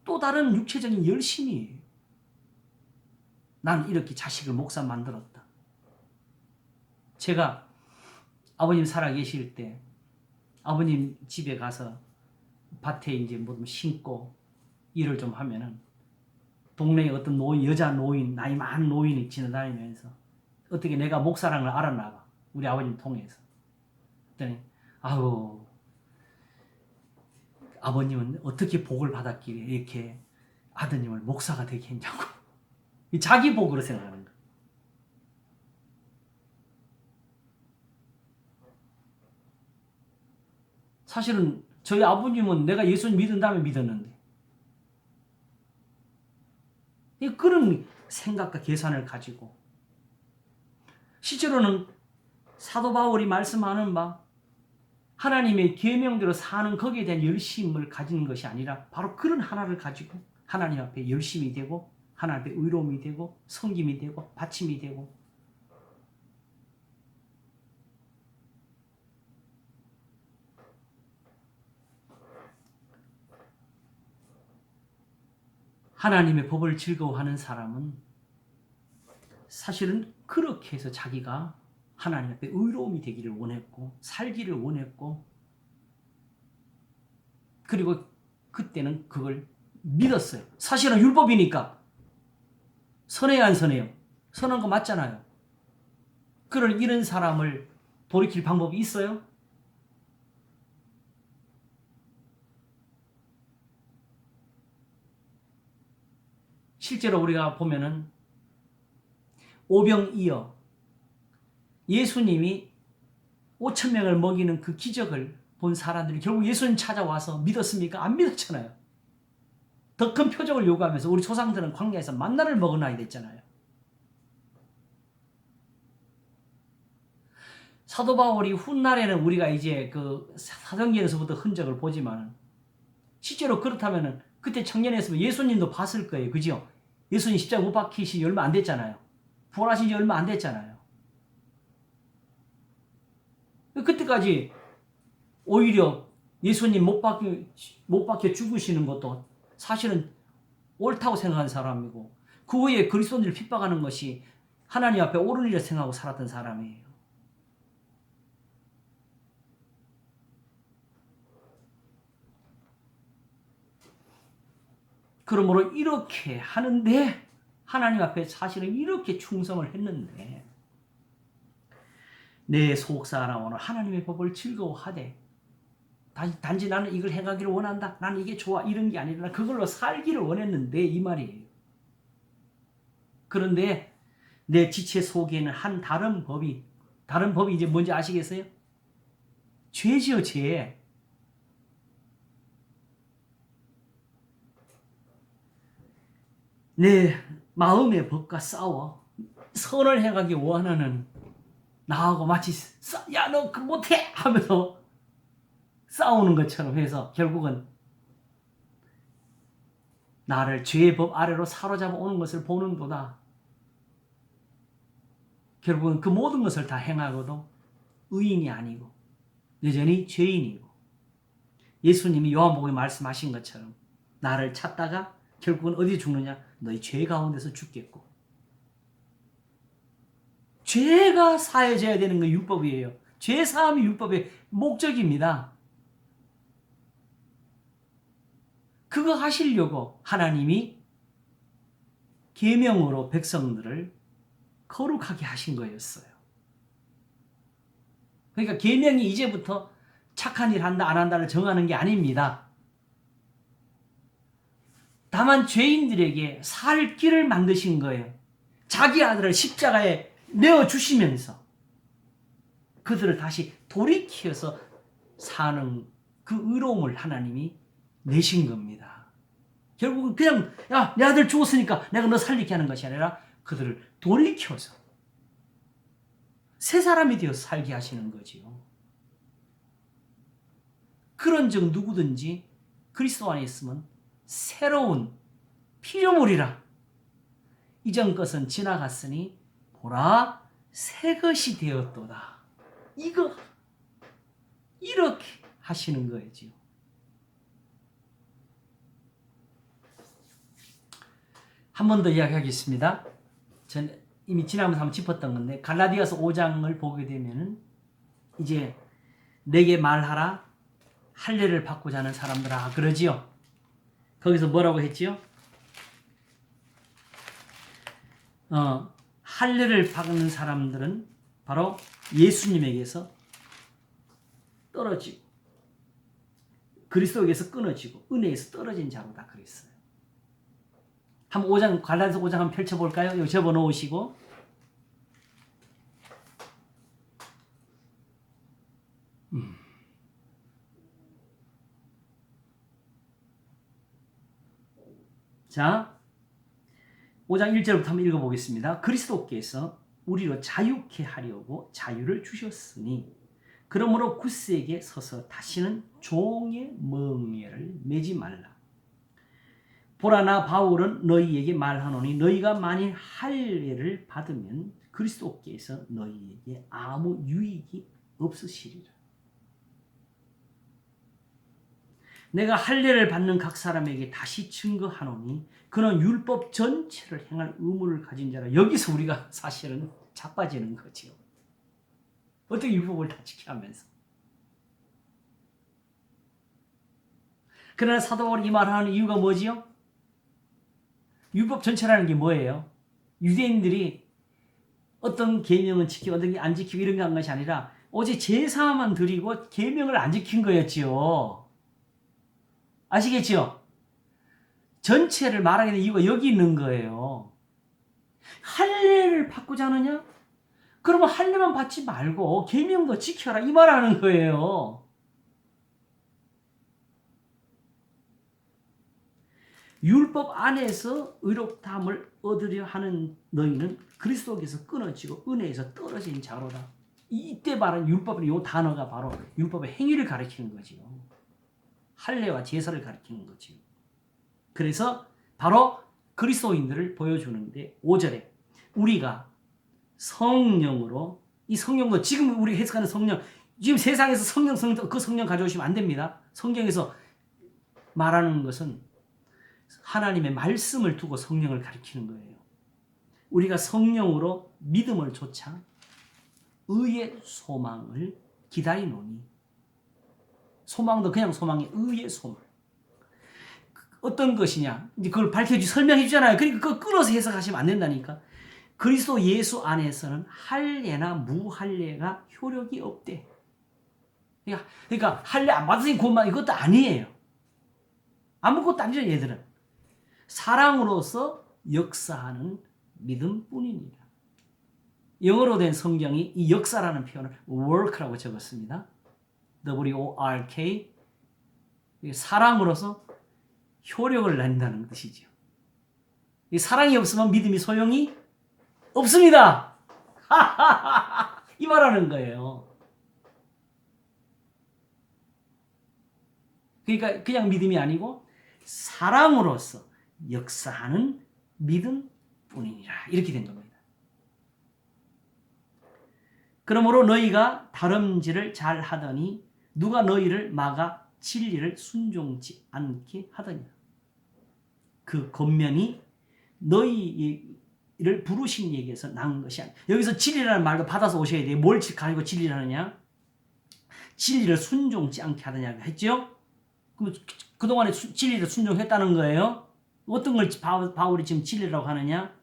또 다른 육체적인 열심이에요. 난 이렇게 자식을 목사 만들었다. 제가 아버님 살아계실 때 아버님 집에 가서 밭에 이제 뭐 심고 일을 좀 하면은 동네에 어떤 여자 노인, 나이 많은 노인이 지나다니면서 어떻게 내가 목사라는 걸 알았나 봐. 우리 아버님 통해서. 그랬더니 아우, 아버님은 어떻게 복을 받았길래 이렇게 아드님을 목사가 되게 했냐고. 자기 복으로 생각하는 거야. 사실은 저희 아버님은 내가 예수님 믿은 다음에 믿었는데, 그런 생각과 계산을 가지고 실제로는 사도 바울이 말씀하는 바 하나님의 계명대로 사는 거기에 대한 열심을 가지는 것이 아니라 바로 그런 하나를 가지고 하나님 앞에 열심이 되고 하나님 앞에 의로움이 되고 섬김이 되고 바침이 되고, 하나님의 법을 즐거워하는 사람은 사실은 그렇게 해서 자기가 하나님 앞에 의로움이 되기를 원했고 살기를 원했고, 그리고 그때는 그걸 믿었어요. 사실은 율법이니까 선해야 안 선해요? 선한 거 맞잖아요. 그런 이런 사람을 돌이킬 방법이 있어요? 실제로 우리가 보면은 오병이어 예수님이 5,000명을 먹이는 그 기적을 본 사람들이 결국 예수님 찾아와서 믿었습니까? 안 믿었잖아요. 더 큰 표적을 요구하면서 우리 조상들은 광야에서 만나를 먹어놔야 됐잖아요. 사도 바울이 훗날에는 우리가 이제 그 사도행전에서부터 흔적을 보지만 실제로 그렇다면은 그때 청년이었으면 예수님도 봤을 거예요. 그죠? 예수님 십자가 못 박히신 지 얼마 안 됐잖아요. 부활하신 지 얼마 안 됐잖아요. 그때까지 오히려 예수님 못 박혀 죽으시는 것도 사실은 옳다고 생각하는 사람이고, 그 후에 그리스도인들을 핍박하는 것이 하나님 앞에 옳은 일이라 생각하고 살았던 사람이에요. 그러므로 이렇게 하는데, 하나님 앞에 사실은 이렇게 충성을 했는데, 내 속사람은 하나님의 법을 즐거워하되, 단지 나는 이걸 행하기를 원한다, 나는 이게 좋아, 이런 게 아니라 그걸로 살기를 원했는데, 이 말이에요. 그런데 내 지체 속에는 다른 법이 이제 뭔지 아시겠어요? 죄지요, 죄. 내 마음의 법과 싸워 선을 행하기 원하는 나하고 마치 야, 너 그 못해 하면서 싸우는 것처럼 해서 결국은 나를 죄의 법 아래로 사로잡아 오는 것을 보는도다. 결국은 그 모든 것을 다 행하고도 의인이 아니고 여전히 죄인이고, 예수님이 요한복음에 말씀하신 것처럼 나를 찾다가 결국은 어디 죽느냐? 너희 죄 가운데서 죽겠고. 죄가 사해져야 되는 건 율법이에요. 죄 사함이 율법의 목적입니다. 그거 하시려고 하나님이 계명으로 백성들을 거룩하게 하신 거였어요. 그러니까 계명이 이제부터 착한 일 한다 안 한다를 정하는 게 아닙니다. 다만 죄인들에게 살 길을 만드신 거예요. 자기 아들을 십자가에 내어주시면서 그들을 다시 돌이켜서 사는 그 의로움을 하나님이 내신 겁니다. 결국은 그냥 야, 내 아들 죽었으니까 내가 너 살리게 하는 것이 아니라 그들을 돌이켜서 새 사람이 되어서 살게 하시는 거지요. 그런즉 누구든지 그리스도 안에 있으면 새로운 피조물이라. 이전 것은 지나갔으니 보라 새 것이 되었도다. 이렇게 하시는 거지요. 한 번 더 이야기하겠습니다. 전 이미 지난번에 한번 짚었던 건데, 갈라디아서 5장을 보게 되면은 이제 내게 말하라 할례를 받고자 하는 사람들아 그러지요. 거기서 뭐라고 했지요? 할례를 받는 사람들은 바로 예수님에게서 떨어지고 그리스도에게서 끊어지고 은혜에서 떨어진 자로다 그랬어요. 한번 5장, 갈라디아서 5장 한번 펼쳐볼까요? 여기 접어 놓으시고. 자, 5장 1절부터 한번 읽어보겠습니다. 그리스도께서 우리로 자유케 하려고 자유를 주셨으니 그러므로 굳세게 서서 다시는 종의 멍에를 매지 말라. 보라 나 바울은 너희에게 말하노니 너희가 만일 할례를 받으면 그리스도께서 너희에게 아무 유익이 없으시리라. 내가 할례를 받는 각 사람에게 다시 증거하노니 그는 율법 전체를 행할 의무를 가진 자라. 여기서 우리가 사실은 자빠지는 거지요. 어떻게 율법을 다 지켜 하면서. 그러나 사도 바울이 이 말을 하는 이유가 뭐지요? 율법 전체라는 게 뭐예요? 유대인들이 어떤 계명은 지키고 어떤 게 안 지키고 이런 게 한 것이 아니라 오직 제사만 드리고 계명을 안 지킨 거였지요. 아시겠죠? 전체를 말하게 된 이유가 여기 있는 거예요. 할례를 받고자 하느냐? 그러면 할례만 받지 말고 계명도 지켜라 이 말하는 거예요. 율법 안에서 의롭다함을 얻으려 하는 너희는 그리스도께서 끊어지고 은혜에서 떨어진 자로다. 이때 말하는 율법은 이 단어가 바로 율법의 행위를 가리키는 거지요. 할례와 제사를 가리키는 거지요. 그래서 바로 그리스도인들을 보여주는데 5절에 우리가 성령으로 이 성령도 지금 우리가 해석하는 성령 지금 세상에서 성령 그 성령 가져오시면 안 됩니다. 성경에서 말하는 것은 하나님의 말씀을 두고 성령을 가리키는 거예요. 우리가 성령으로 믿음을 좇아 의의 소망을 기다리노니 소망도 그냥 소망이 의의 소망. 어떤 것이냐? 이제 그걸 설명해 주잖아요. 그러니까 그걸 끊어서 해석하시면 안 된다니까. 그리스도 예수 안에서는 할례나 무할례가 효력이 없대. 그러니까 할례 안 받으니 곧만 이것도 아니에요. 아무것도 아니죠, 얘들은. 사랑으로서 역사하는 믿음뿐입니다. 영어로 된 성경이 이 역사라는 표현을 work라고 적었습니다. W-O-R-K. 사랑으로서 효력을 낸다는 뜻이죠. 이 사랑이 없으면 믿음이 소용이 없습니다. 이 말하는 거예요. 그러니까 그냥 믿음이 아니고 사랑으로서 역사하는 믿음뿐이니라. 이렇게 된 겁니다. 그러므로 너희가 다름질을 잘 하더니 누가 너희를 막아 진리를 순종치 않게 하더냐. 그 겉면이 너희를 부르신 얘기에서 난 것이 아니야. 여기서 진리라는 말도 받아서 오셔야 돼요. 뭘 가지고 진리를 하느냐? 진리를 순종치 않게 하더냐 했죠? 그동안에 진리를 순종했다는 거예요. 어떤 걸 바울이 지금 진리라고 하느냐?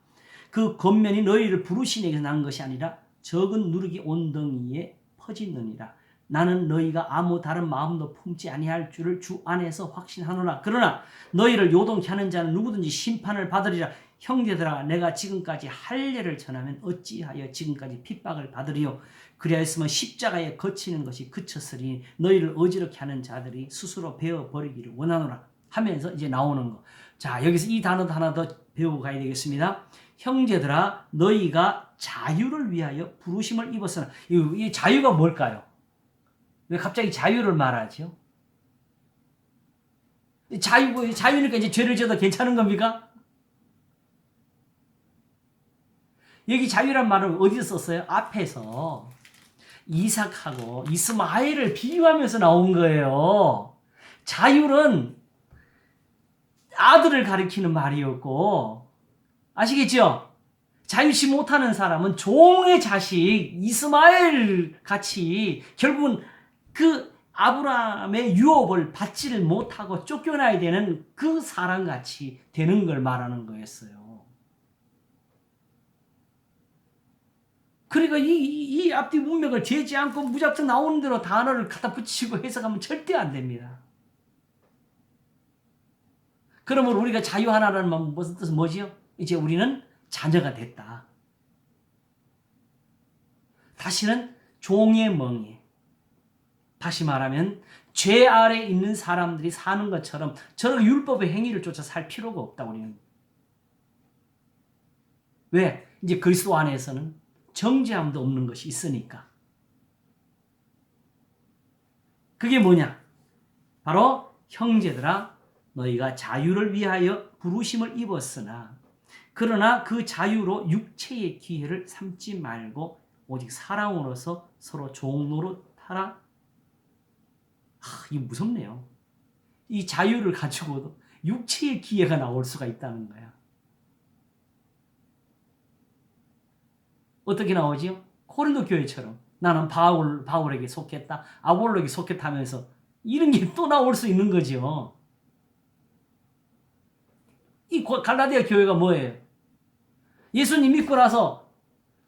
그 겉면이 너희를 부르신 얘기에서 난 것이 아니라 적은 누르기 온덩이에 퍼지느니라. 나는 너희가 아무 다른 마음도 품지 아니할 줄을 주 안에서 확신하노라. 그러나 너희를 요동케 하는 자는 누구든지 심판을 받으리라. 형제들아, 내가 지금까지 할례를 전하면 어찌하여 지금까지 핍박을 받으리요. 그리하였으면 십자가에 거치는 것이 그쳤으니 너희를 어지럽게 하는 자들이 스스로 베어버리기를 원하노라 하면서 이제 나오는 거. 자, 여기서 이 단어도 하나 더 배우고 가야 되겠습니다. 형제들아, 너희가 자유를 위하여 부르심을 입었으나. 이 자유가 뭘까요? 왜 갑자기 자유를 말하죠? 자유니까 이제 죄를 져도 괜찮은 겁니까? 여기 자유란 말은 어디서 썼어요? 앞에서 이삭하고 이스마엘을 비유하면서 나온 거예요. 자유는 아들을 가리키는 말이었고, 아시겠죠? 자유치 못하는 사람은 종의 자식 이스마엘 같이 결국은 그 아브라함의 유업을 받지를 못하고 쫓겨나야 되는 그 사람같이 되는 걸 말하는 거였어요. 그러니까 이 앞뒤 문맥을 재지 않고 무작정 나오는 대로 단어를 갖다 붙이고 해석하면 절대 안 됩니다. 그러면 우리가 자유하나라는 말은 무슨 뜻은 뭐지요? 이제 우리는 자녀가 됐다. 다시는 종의 멍에, 다시 말하면 죄 아래 있는 사람들이 사는 것처럼 저런 율법의 행위를 쫓아 살 필요가 없다. 우리는. 왜? 이제 그리스도 안에서는 정죄함도 없는 것이 있으니까. 그게 뭐냐? 바로 형제들아, 너희가 자유를 위하여 부르심을 입었으나 그러나 그 자유로 육체의 기회를 삼지 말고 오직 사랑으로서 서로 종노릇하라. 이게 무섭네요. 이 자유를 가지고도 육체의 기회가 나올 수가 있다는 거야. 어떻게 나오지요? 고린도 교회처럼 나는 바울에게 속했다, 아볼로에게 속했다 하면서 이런 게 또 나올 수 있는 거죠. 이 갈라디아 교회가 뭐예요? 예수님 믿고 나서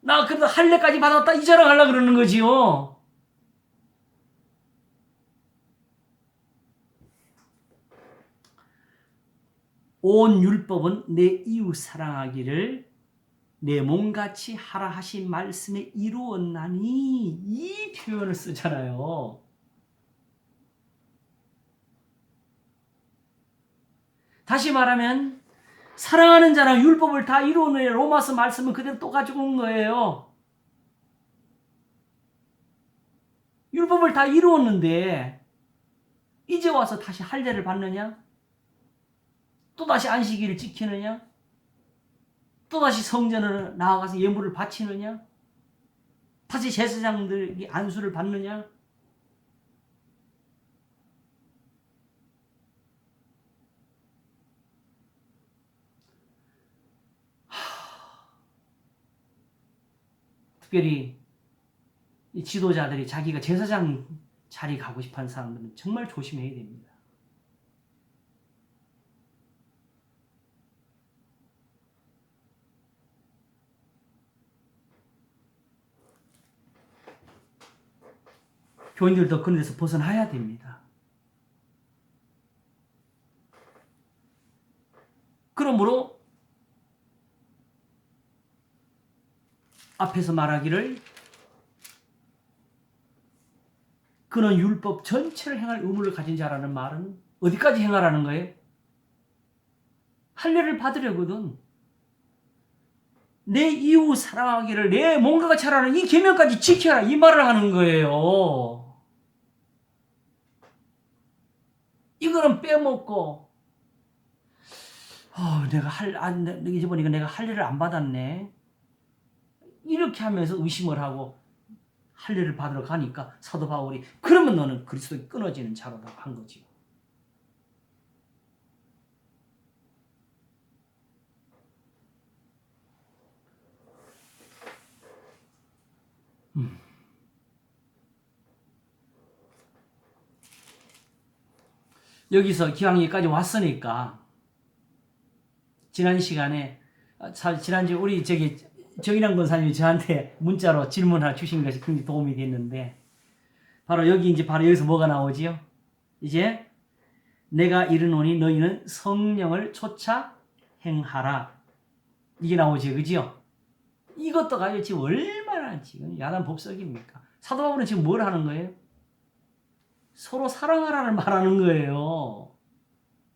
나 그래도 할례까지 받았다 이 자랑하려고 그러는 거지요. 온 율법은 내 이웃 사랑하기를 내 몸같이 하라 하신 말씀에 이루었나니, 이 표현을 쓰잖아요. 다시 말하면 사랑하는 자랑 율법을 다 이루는 로마서 말씀은 그대로 또 가지고 온 거예요. 율법을 다 이루었는데 이제 와서 다시 할례를 받느냐? 또 다시 안식일을 지키느냐? 또다시 성전에 나아가서 예물을 바치느냐? 다시 제사장들이 안수를 받느냐? 특별히 이 지도자들이 자기가 제사장 자리 가고 싶어하는 사람들은 정말 조심해야 됩니다. 교인들도 그런 데서 벗어나야 됩니다. 그러므로 앞에서 말하기를 그는 율법 전체를 행할 의무를 가진 자라는 말은 어디까지 행하라는 거예요? 할례를 받으려거든. 내 이웃 사랑하기를 내 몸과 같이 하라는 이 계명까지 지켜라 이 말을 하는 거예요. 이거는 빼먹고 이제 보니까 내가 할례를 안 받았네. 이렇게 하면서 의심을 하고 할례를 받으러 가니까 사도 바울이 그러면 너는 그리스도에 끊어지는 자로다 한 거지요. 여기서 기왕여기까지 왔으니까 지난 시간에 지난주에 우리 정인환 권사님이 저한테 문자로 질문 하나 주신 것이 굉장히 도움이 됐는데 바로 여기서 뭐가 나오지요? 이제 내가 이르노니 너희는 성령을 쫓아 행하라. 이게 나오지, 그지요? 이것도 가지고 지금 얼마나 지금 야단 법석입니까? 사도 바울은 지금 뭘 하는 거예요? 서로 사랑하라는 말하는 거예요.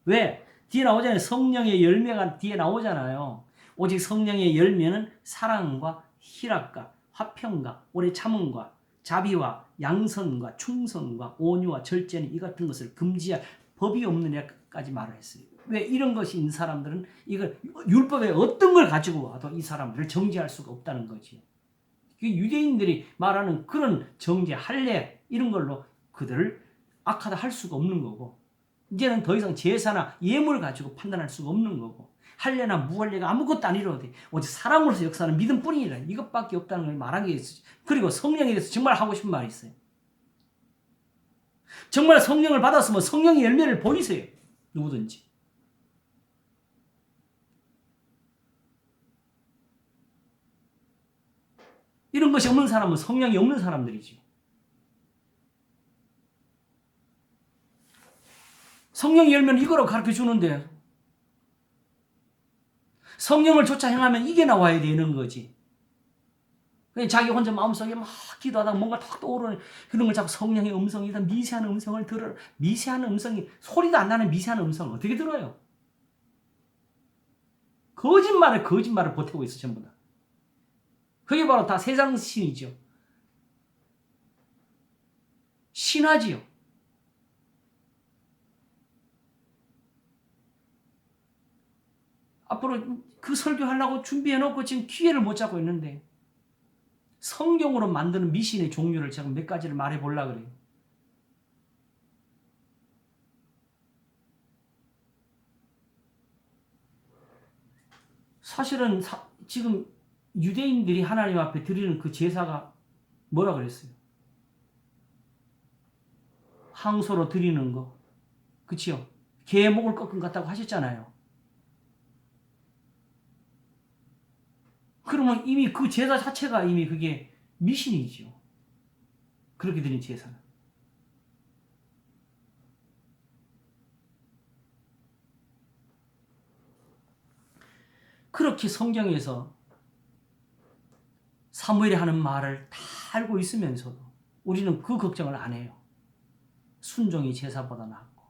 왜? 뒤에 나오잖아요. 성령의 열매가 뒤에 나오잖아요. 오직 성령의 열매는 사랑과 희락과 화평과 오래 참음과 자비와 양선과 충성과 온유와 절제는 이 같은 것을 금지할 법이 없느냐까지 말을 했어요. 왜? 이런 것이 있는 사람들은 이걸 율법에 어떤 걸 가지고 와도 이 사람들을 정죄할 수가 없다는 거지. 유대인들이 말하는 그런 정죄, 할례 이런 걸로 그들을 악하다 할 수가 없는 거고 이제는 더 이상 제사나 예물을 가지고 판단할 수가 없는 거고 할례나 무할례가 아무것도 아니라도 돼. 오직 사랑으로서 역사하는 믿음뿐이라 이것밖에 없다는 걸 말하기 위해서. 그리고 성령에 대해서 정말 하고 싶은 말이 있어요. 정말 성령을 받았으면 성령의 열매를 보이세요. 누구든지. 이런 것이 없는 사람은 성령이 없는 사람들이죠. 성령의 열매는 이거로 가르쳐 주는데 성령을 쫓아 행하면 이게 나와야 되는 거지. 그냥 자기 혼자 마음속에 막 기도하다가 뭔가 탁 떠오르는 그런 걸 자꾸 성령의 음성이다. 미세한 음성을 들어라. 미세한 음성이 소리도 안 나는 미세한 음성을 어떻게 들어요? 거짓말을 보태고 있어 전부 다. 그게 바로 다 세상 신이죠. 신하지요. 앞으로 그 설교하려고 준비해놓고 지금 기회를 못 잡고 있는데 성경으로 만드는 미신의 종류를 제가 몇 가지를 말해보려고 그래요. 사실은 지금 유대인들이 하나님 앞에 드리는 그 제사가 뭐라 그랬어요? 항소로 드리는 거. 그치요? 개 목을 꺾은 것 같다고 하셨잖아요. 그러면 이미 그 제사 자체가 이미 그게 미신이죠. 그렇게 드린 제사는. 그렇게 성경에서 사무엘이 하는 말을 다 알고 있으면서도 우리는 그 걱정을 안 해요. 순종이 제사보다 낫고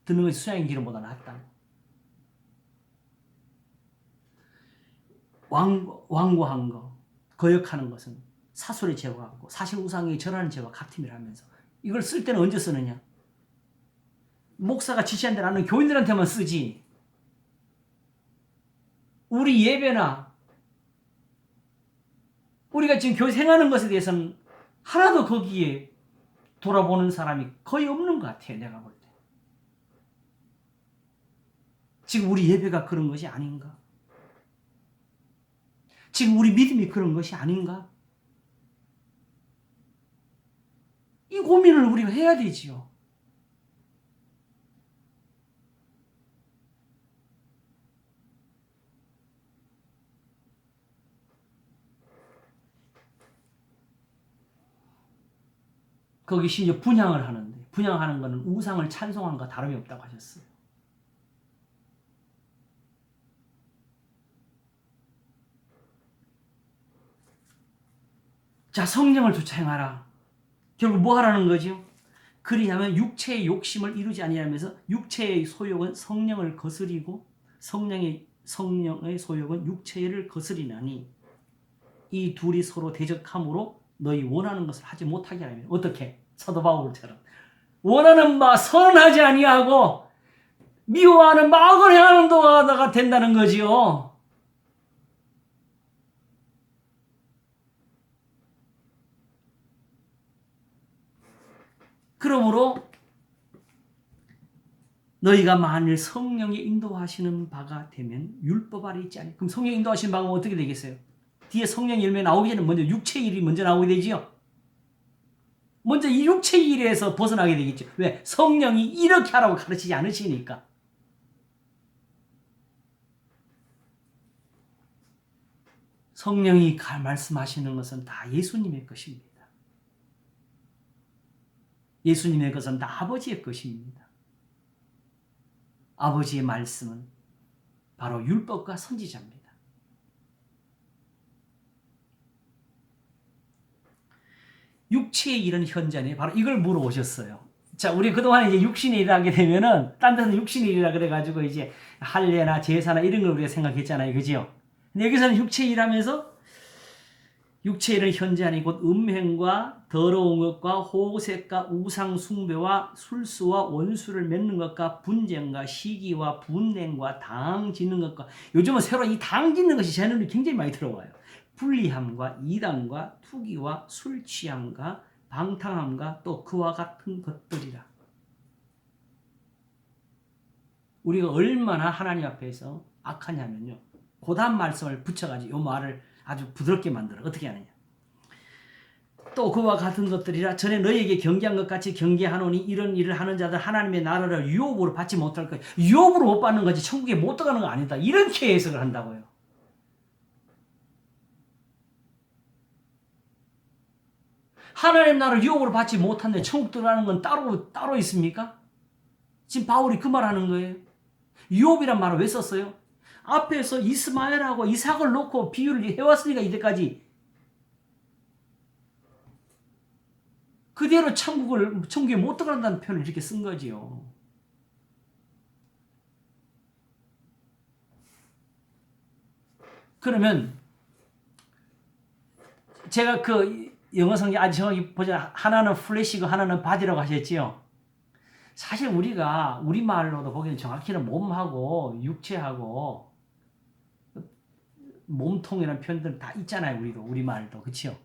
듣는 것이 수양의 기름보다 낫다고. 완고한 거, 거역하는 것은 사술의 죄와 같고 사실 우상에 절하는 죄와 같음이라면서 이걸 쓸 때는 언제 쓰느냐? 목사가 지시한 대로 하는 교인들한테만 쓰지. 우리 예배나 우리가 지금 교회 생활하는 것에 대해서는 하나도 거기에 돌아보는 사람이 거의 없는 것 같아요. 내가 볼 때. 지금 우리 예배가 그런 것이 아닌가? 지금 우리 믿음이 그런 것이 아닌가? 이 고민을 우리가 해야 되지요. 거기 심지어 분향을 하는데 분향하는 것은 우상을 찬송한 것 다름이 없다고 하셨어요. 자, 성령을 쫓아 행하라. 결국 뭐 하라는 거죠? 그리하면 육체의 욕심을 이루지 아니하면서 육체의 소욕은 성령을 거스리고 성령의 소욕은 육체를 거스리나니 이 둘이 서로 대적함으로 너희 원하는 것을 하지 못하게 하면 어떻게? 사도 바울처럼 원하는 바 선하지 아니하고 미워하는 마음을 행하는 도가 된다는 거지요. 그러므로 너희가 만일 성령의 인도하시는 바가 되면 율법 아래 있지 않니? 그럼 성령 인도하시는 바가 어떻게 되겠어요? 뒤에 성령 열매 나오기 전에 먼저 육체의 일이 먼저 나오게 되지요. 먼저 이 육체의 일에서 벗어나게 되겠죠. 왜? 성령이 이렇게 하라고 가르치지 않으시니까. 성령이 말씀하시는 것은 다 예수님의 것입니다. 예수님의 것은 다 아버지의 것입니다. 아버지의 말씀은 바로 율법과 선지자입니다. 육체의 일은 현재네. 바로 이걸 물어오셨어요. 자, 우리 그동안 이제 육신의 일을 하게 되면은, 딴 데는 육신의 일이라 그래가지고 이제 할례나 제사나 이런 걸 우리가 생각했잖아요. 그죠? 근데 여기서는 육체의 일 하면서 육체의 일은 현재하니 곧 음행과 더러운 것과 호색과 우상숭배와 술수와 원수를 맺는 것과 분쟁과 시기와 분냉과 당 짓는 것과 요즘은 새로 이 당 짓는 것이 제 눈에 굉장히 많이 들어와요. 불리함과 이단과 투기와 술 취함과 방탕함과 또 그와 같은 것들이라. 우리가 얼마나 하나님 앞에서 악하냐면요. 고단 말씀을 붙여가지고 이 말을 아주 부드럽게 만들어. 어떻게 하느냐. 또 그와 같은 것들이라 전에 너희에게 경계한 것 같이 경계하노니 이런 일을 하는 자들 하나님의 나라를 유업으로 받지 못할 거예요. 유업으로 못 받는 거지 천국에 못 들어가는 거 아니다. 이렇게 해석을 한다고요. 하나님 나라를 유업으로 받지 못한데 천국 들어가는 건 따로 있습니까? 지금 바울이 그 말하는 거예요. 유업이란 말을 왜 썼어요? 앞에서 이스마엘하고 이삭을 놓고 비유를 해왔으니까 이때까지 그대로 천국에 못 들어간다는 표현을 이렇게 쓴 거지요. 그러면 제가 그 영어 성경 아주 정확히 보자. 하나는 플래시고 하나는 바디라고 하셨지요. 사실 우리가 우리말로도 보기에는 정확히는 몸하고 육체하고 몸통이라는 표현들 다 있잖아요. 우리말도 그렇죠.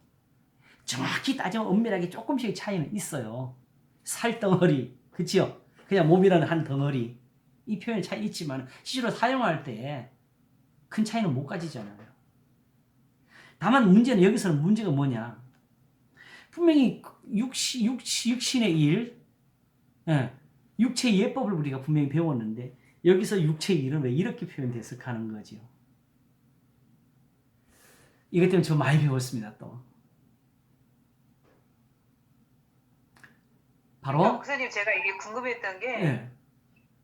정확히 따지면 엄밀하게 조금씩 차이는 있어요. 살덩어리 그렇죠. 그냥 몸이라는 한 덩어리 이 표현 차이 있지만 실제로 사용할 때 큰 차이는 못 가지잖아요. 다만 문제는 여기서는 문제가 뭐냐. 분명히 육신의 일, 육체의 예법을 우리가 분명히 배웠는데 여기서 육체의 일은 왜 이렇게 표현돼서 가는 거죠. 이것 때문에 저 많이 배웠습니다. 또 바로 목사님 제가 이게 궁금했던 게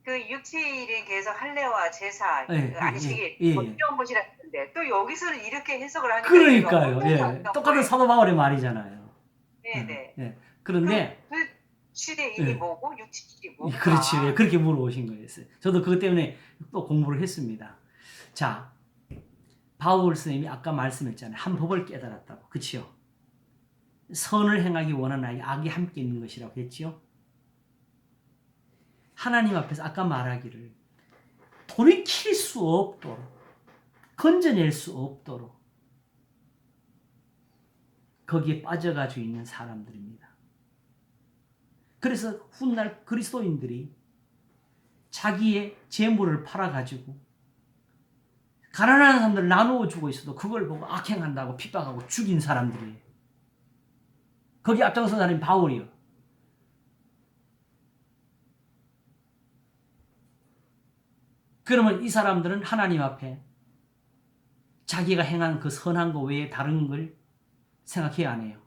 그 육체일인 계속 할례와 제사 안식일 이런 것이라 했는데 또 여기서는 이렇게 해석을 하니까 그러니까요. 똑같은 사도 바울의 말이잖아요. 네네. 그런데 그 시대 일이 뭐고 육체일이 뭐가? 그렇지. 그렇게 물어보신 거였어요. 저도 그것 때문에 또 공부를 했습니다. 자, 바울 스님이 아까 말씀했잖아요. 한 법을 깨달았다고. 그렇죠? 선을 행하기 원하는 아이 악이 함께 있는 것이라고 했지요. 하나님 앞에서 아까 말하기를 돌이킬 수 없도록 건져낼 수 없도록 거기에 빠져가지고 있는 사람들입니다. 그래서 훗날 그리스도인들이 자기의 재물을 팔아가지고 가난한 사람들을 나누어 주고 있어도 그걸 보고 악행한다고 핍박하고 죽인 사람들이에요. 거기 앞장선 사람이 바울이요. 그러면 이 사람들은 하나님 앞에 자기가 행한 그 선한 거 외에 다른 걸 생각해야 안 해요.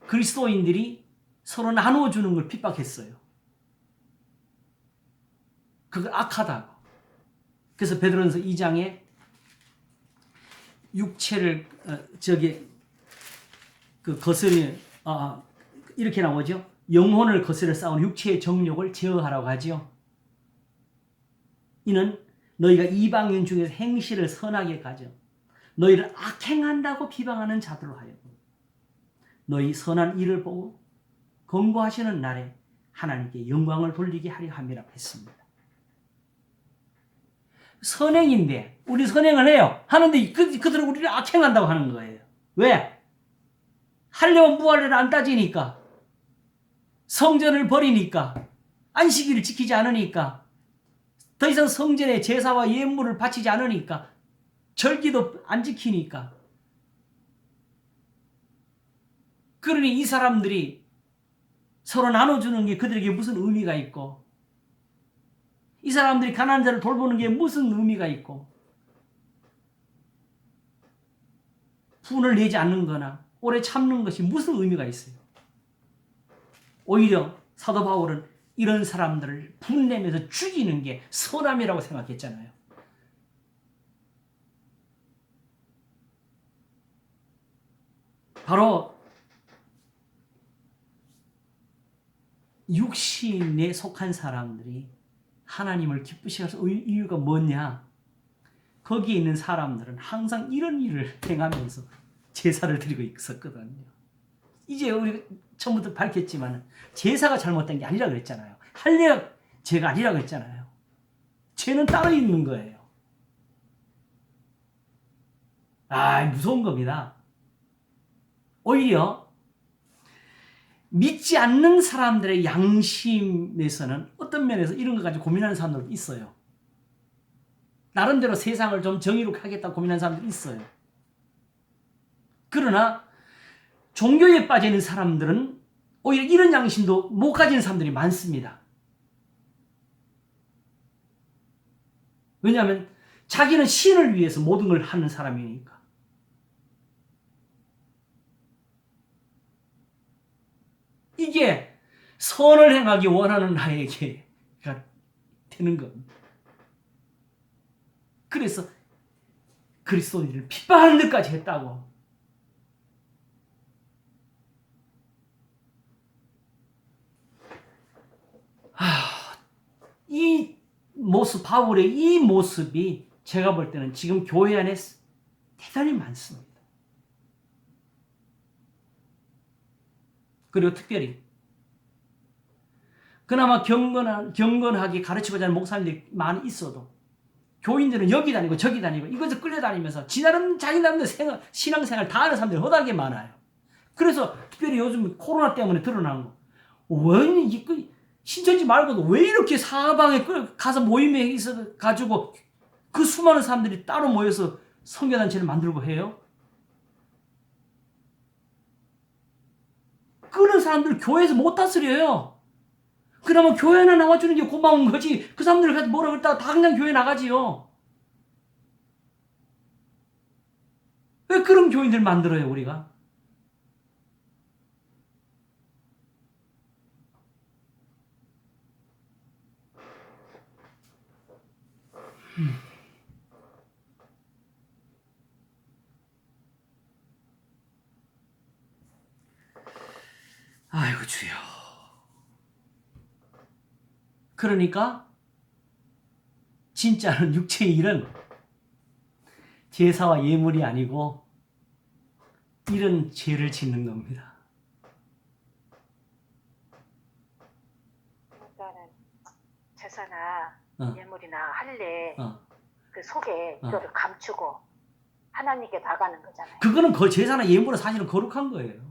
그리스도인들이 서로 나누어 주는 걸 핍박했어요. 그걸 악하다고. 그래서 베드로전서 2장에 육체를 이렇게 나오죠. 영혼을 거스려 싸우는 육체의 정욕을 제어하라고 하죠. 이는 너희가 이방인 중에서 행실을 선하게 가져 너희를 악행한다고 비방하는 자들로 하여금 너희 선한 일을 보고 권고하시는 날에 하나님께 영광을 돌리게 하려 함이라 했습니다. 선행인데 우리 선행을 해요. 하는데 그들은 우리를 악행한다고 하는 거예요. 왜? 할례와 무할례를 안 따지니까, 성전을 버리니까, 안식일을 지키지 않으니까, 더 이상 성전에 제사와 예물을 바치지 않으니까, 절기도 안 지키니까. 그러니 이 사람들이 서로 나눠주는 게 그들에게 무슨 의미가 있고, 이 사람들이 가난한 자를 돌보는 게 무슨 의미가 있고, 분을 내지 않는 거나 오래 참는 것이 무슨 의미가 있어요. 오히려 사도 바울은 이런 사람들을 분내면서 죽이는 게 선함이라고 생각했잖아요. 바로 육신에 속한 사람들이 하나님을 기쁘시게 할 이유가 뭐냐? 거기에 있는 사람들은 항상 이런 일을 행하면서 제사를 드리고 있었거든요. 이제 우리가 처음부터 밝혔지만 제사가 잘못된 게 아니라 그랬잖아요. 할례가 죄가 아니라 그랬잖아요. 죄는 따로 있는 거예요. 무서운 겁니다. 오히려 믿지 않는 사람들의 양심에서는 어떤 면에서 이런 것 가지고 고민하는 사람들도 있어요. 나름대로 세상을 좀 정의롭게 하겠다고 고민하는 사람들이 있어요. 그러나 종교에 빠지는 사람들은 오히려 이런 양심도 못 가지는 사람들이 많습니다. 왜냐하면 자기는 신을 위해서 모든 걸 하는 사람이니까. 이게 선을 행하기 원하는 나에게가 되는 겁니다. 그래서 그리스도인들을 핍박하는 데까지 했다고. 이 모습, 바울의 이 모습이 제가 볼 때는 지금 교회 안에 대단히 많습니다. 그리고 특별히 그나마 경건하게 가르치고자 하는 목사님들이 많이 있어도 교인들은 여기 다니고 저기 다니고 이것을 끌려다니면서 자기 나름대로 신앙생활 다 하는 사람들이 허다하게 많아요. 그래서 특별히 요즘 코로나 때문에 드러난 거. 왜 신천지 말고도 왜 이렇게 사방에 가서 모임에 있어 가지고 그 수많은 사람들이 따로 모여서 선교단체를 만들고 해요? 그런 사람들 교회에서 못 다스려요. 그러면 교회 하나 나와주는 게 고마운 거지. 그 사람들 가서 뭐라 그랬다가 다 그냥 교회 나가지요. 왜 그런 교인들 만들어요, 우리가? 아이고 주여. 그러니까 진짜는 육체의 일은 제사와 예물이 아니고 이런 죄를 짓는 겁니다. 그러니까는 제사나 예물이나 할례 그 속에 이거를 감추고 하나님께 나가는 거잖아요. 그거는 그 제사나 예물은 사실은 거룩한 거예요.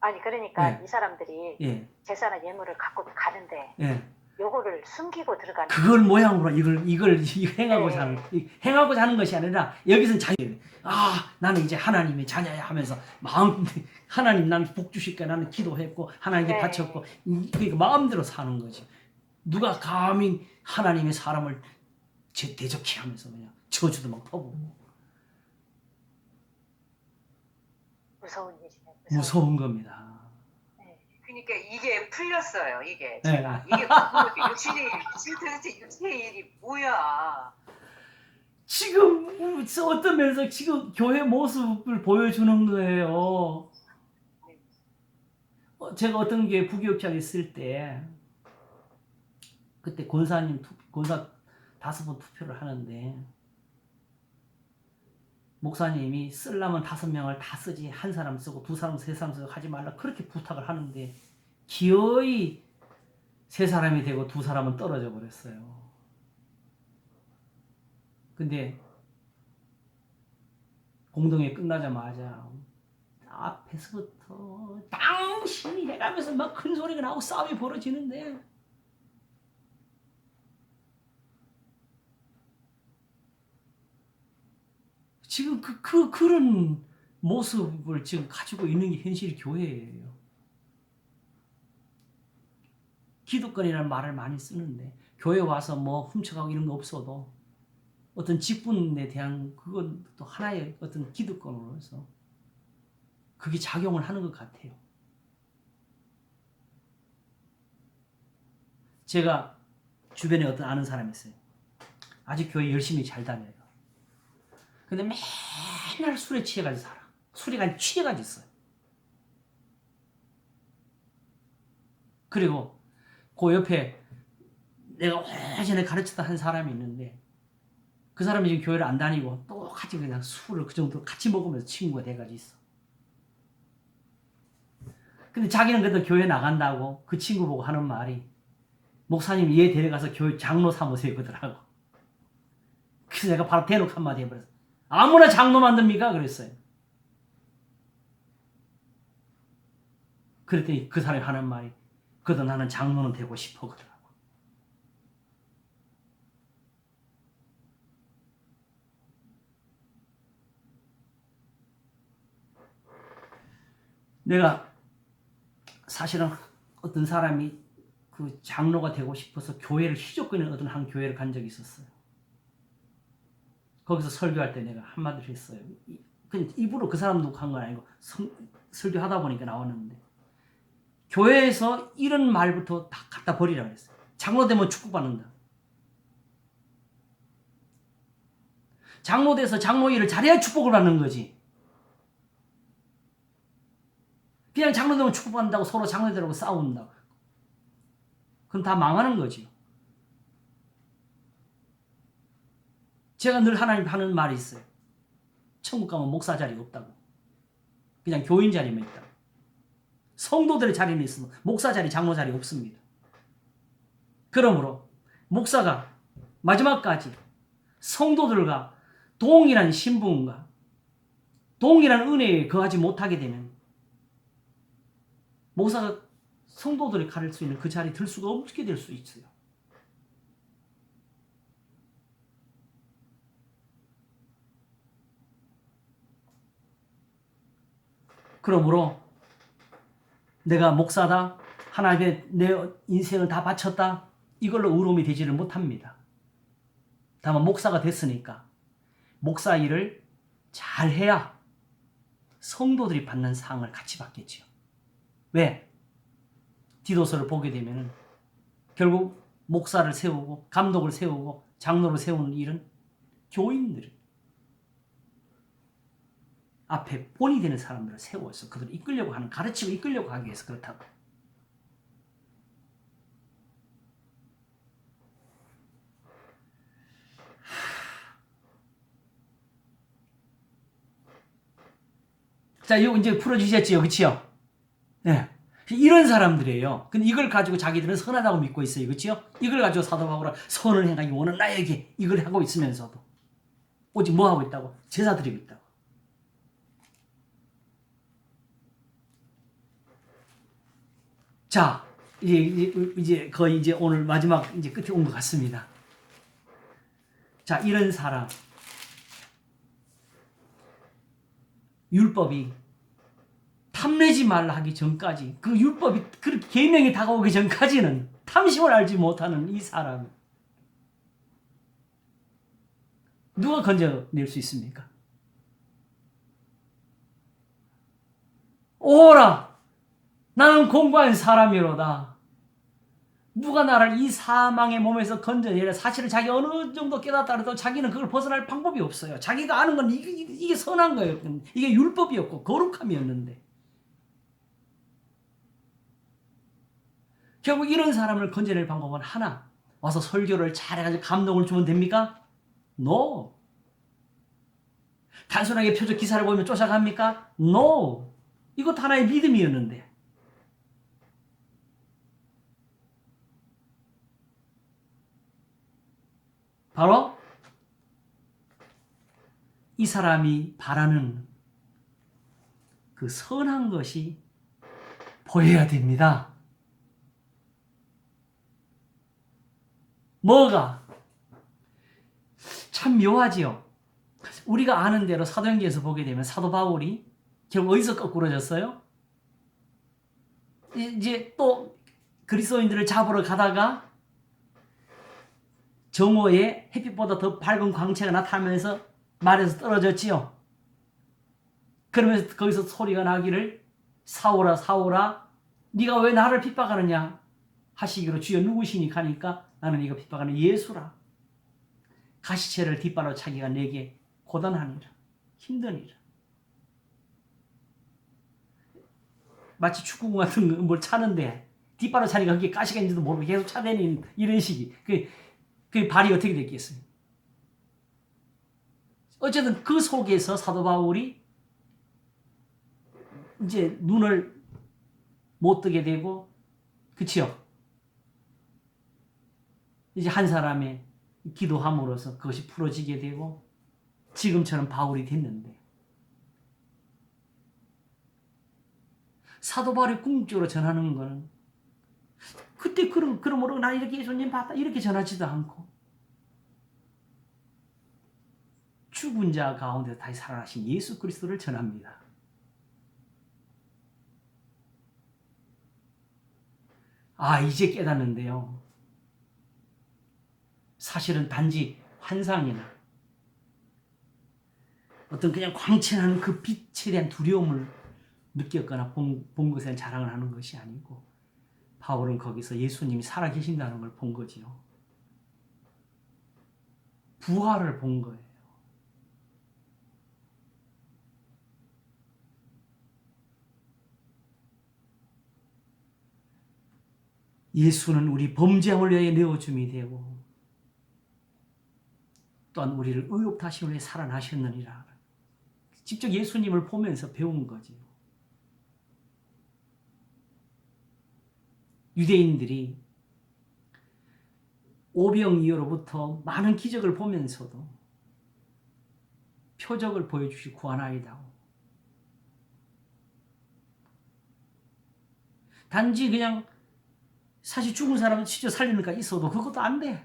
아니 그러니까 예. 이 사람들이 예. 제사나 예물을 갖고 가는데 예. 요거를 숨기고 들어가는 그걸 모양으로 이걸 행하고자 하는, 네. 행하고자 하는 것이 아니라 여기서는 자기 나는 이제 하나님의 자녀야 하면서 마음 하나님 나는 복 주실까 나는 기도했고 하나님께 네. 바쳤고 그러니까 마음대로 사는 거지. 누가 감히 하나님의 사람을 대적해 하면서 그냥 저주도 막 퍼부고 무서운 일이네. 무서운 겁니다. 그러니까 이게 풀렸어요. 이게 네. 제가 이게 궁금해. 도대체 육신의 일이 뭐야? 지금 어떤 면에서 지금 교회 모습을 보여주는 거예요. 제가 어떤 게 부교육장에 있을 때 그때 권사 5번 투표를 하는데 목사님이 쓰려면 5명을 다 쓰지 한 사람 쓰고 2사람 3사람 쓰고 하지 말라 그렇게 부탁을 하는데 기어이 3사람이 되고 2사람은 떨어져 버렸어요. 근데 공동회 끝나자마자 앞에서부터 당신이 해가면서 막 큰 소리가 나고 싸움이 벌어지는데 지금 그런 모습을 지금 가지고 있는 게 현실 교회예요. 기득권이라는 말을 많이 쓰는데 교회 와서 뭐 훔쳐가고 이런 거 없어도 어떤 직분에 대한 그건 또 하나의 어떤 기득권으로서 그게 작용을 하는 것 같아요. 제가 주변에 어떤 아는 사람이 있어요. 아직 교회 열심히 잘 다녀요. 근데 맨날 술에 취해가지고 살아. 술에 취해가지고 있어요. 그리고 그 옆에 내가 오래전에 가르쳤던 한 사람이 있는데 그 사람이 지금 교회를 안 다니고 똑같이 그냥 술을 그 정도로 같이 먹으면서 친구가 돼가지고 있어. 근데 자기는 그래도 교회 나간다고 그 친구 보고 하는 말이 목사님 얘 데려가서 교회 장로 사무소에 그러더라고. 그래서 내가 바로 대놓고 한마디 해버렸어. 아무나 장로 만듭니까? 그랬어요. 그랬더니 그 사람이 하는 말이 그래도 나는 장로는 되고 싶어 그러더라고. 내가 사실은 어떤 사람이 그 장로가 되고 싶어서 교회를 희족거리는 어떤 한 교회를 간 적이 있었어요. 거기서 설교할 때 내가 한마디를 했어요. 그냥 입으로 그 사람 누구 한 건 아니고 설교하다 보니까 나왔는데 교회에서 이런 말부터 다 갖다 버리라고 했어요. 장로 되면 축복받는다. 장로 돼서 장로 일을 잘해야 축복을 받는 거지. 그냥 장로 되면 축복받는다고 서로 장로들하고 싸운다고. 그럼 다 망하는 거지. 제가 늘 하나님 하는 말이 있어요. 천국 가면 목사 자리 없다고. 그냥 교인 자리만 있다고. 성도들의 자리는 있으면 목사 자리, 장로 자리 없습니다. 그러므로 목사가 마지막까지 성도들과 동일한 신분과 동일한 은혜에 거하지 못하게 되면 목사가 성도들이 가릴 수 있는 그 자리에 들 수가 없게 될 수 있어요. 그러므로 내가 목사다, 하나님의 내 인생을 다 바쳤다, 이걸로 의로움이 되지를 못합니다. 다만 목사가 됐으니까 목사 일을 잘해야 성도들이 받는 상을 같이 받겠죠. 왜? 디도서를 보게 되면 결국 목사를 세우고 감독을 세우고 장로를 세우는 일은 교인들이 앞에 본이 되는 사람들을 세워서 그들을 이끌려고 하는, 가르치고 이끌려고 하기 위해서 그렇다고. 자, 이거 이제 풀어주셨지요, 그치요? 네. 이런 사람들이에요. 근데 이걸 가지고 자기들은 선하다고 믿고 있어요, 그치요? 이걸 가지고 사도 바울은 선을 행하기 원하는 나에게 이걸 하고 있으면서도 오직 뭐 하고 있다고? 제사 드리고 있다고. 자, 이제 거의 이제 오늘 마지막 이제 끝에 온 것 같습니다. 자, 이런 사람. 율법이 탐내지 말라 하기 전까지, 그 율법이 그 계명이 다가오기 전까지는 탐심을 알지 못하는 이 사람, 누가 건져낼 수 있습니까? 오라, 나는 공부한 사람이로다. 누가 나를 이 사망의 몸에서 건져내려. 사실은 자기 어느 정도 깨닫다 해도 자기는 그걸 벗어날 방법이 없어요. 자기가 아는 건 이게 선한 거예요. 이게 율법이었고 거룩함이었는데, 결국 이런 사람을 건져낼 방법은 하나. 와서 설교를 잘해가지고 감동을 주면 됩니까? No. 단순하게 표적 기사를 보면 쫓아갑니까? No. 이것도 하나의 믿음이었는데, 바로 이 사람이 바라는 그 선한 것이 보여야 됩니다. 뭐가? 참 묘하지요. 우리가 아는 대로 사도행전에서 보게 되면 사도 바울이 결국 어디서 거꾸러졌어요? 이제 또 그리스도인들을 잡으러 가다가 정오에 햇빛보다 더 밝은 광채가 나타나면서 말에서 떨어졌지요. 그러면서 거기서 소리가 나기를 사오라 사오라 네가 왜 나를 핍박하느냐 하시기로 주여 누구시니 하니까 나는 네가 핍박하는 예수라. 가시체를 뒷발로 차기가 내게 고단하니라. 힘드니라. 마치 축구공 같은 걸 차는데 뒷발로 차니까 그게 가시가 있는지도 모르고 계속 차대는 이런 식이. 그 발이 어떻게 됐겠어요? 어쨌든 그 속에서 사도 바울이 이제 눈을 못 뜨게 되고, 그치요? 이제 한 사람의 기도함으로써 그것이 풀어지게 되고 지금처럼 바울이 됐는데, 사도 바울이 궁극적으로 전하는 거는 그때 그러므로 나 이렇게 예수님 봤다 이렇게 전하지도 않고, 죽은 자 가운데 다시 살아나신 예수 그리스도를 전합니다. 아, 이제 깨닫는데요. 사실은 단지 환상이나 어떤 그냥 광채나는 그 빛에 대한 두려움을 느꼈거나 본 것에 대한 자랑을 하는 것이 아니고, 바울은 거기서 예수님이 살아계신다는 걸 본 거지요. 부활을 본 거예요. 예수는 우리 범죄함을 위하여 내어줌이 되고 또한 우리를 의롭다심을 위해 살아나셨느니라. 직접 예수님을 보면서 배운 거지요. 유대인들이 오병 이후로부터 많은 기적을 보면서도 표적을 보여주시 구하나이다. 단지 그냥 사실 죽은 사람을 치켜 살리니까 있어도 그것도 안 돼.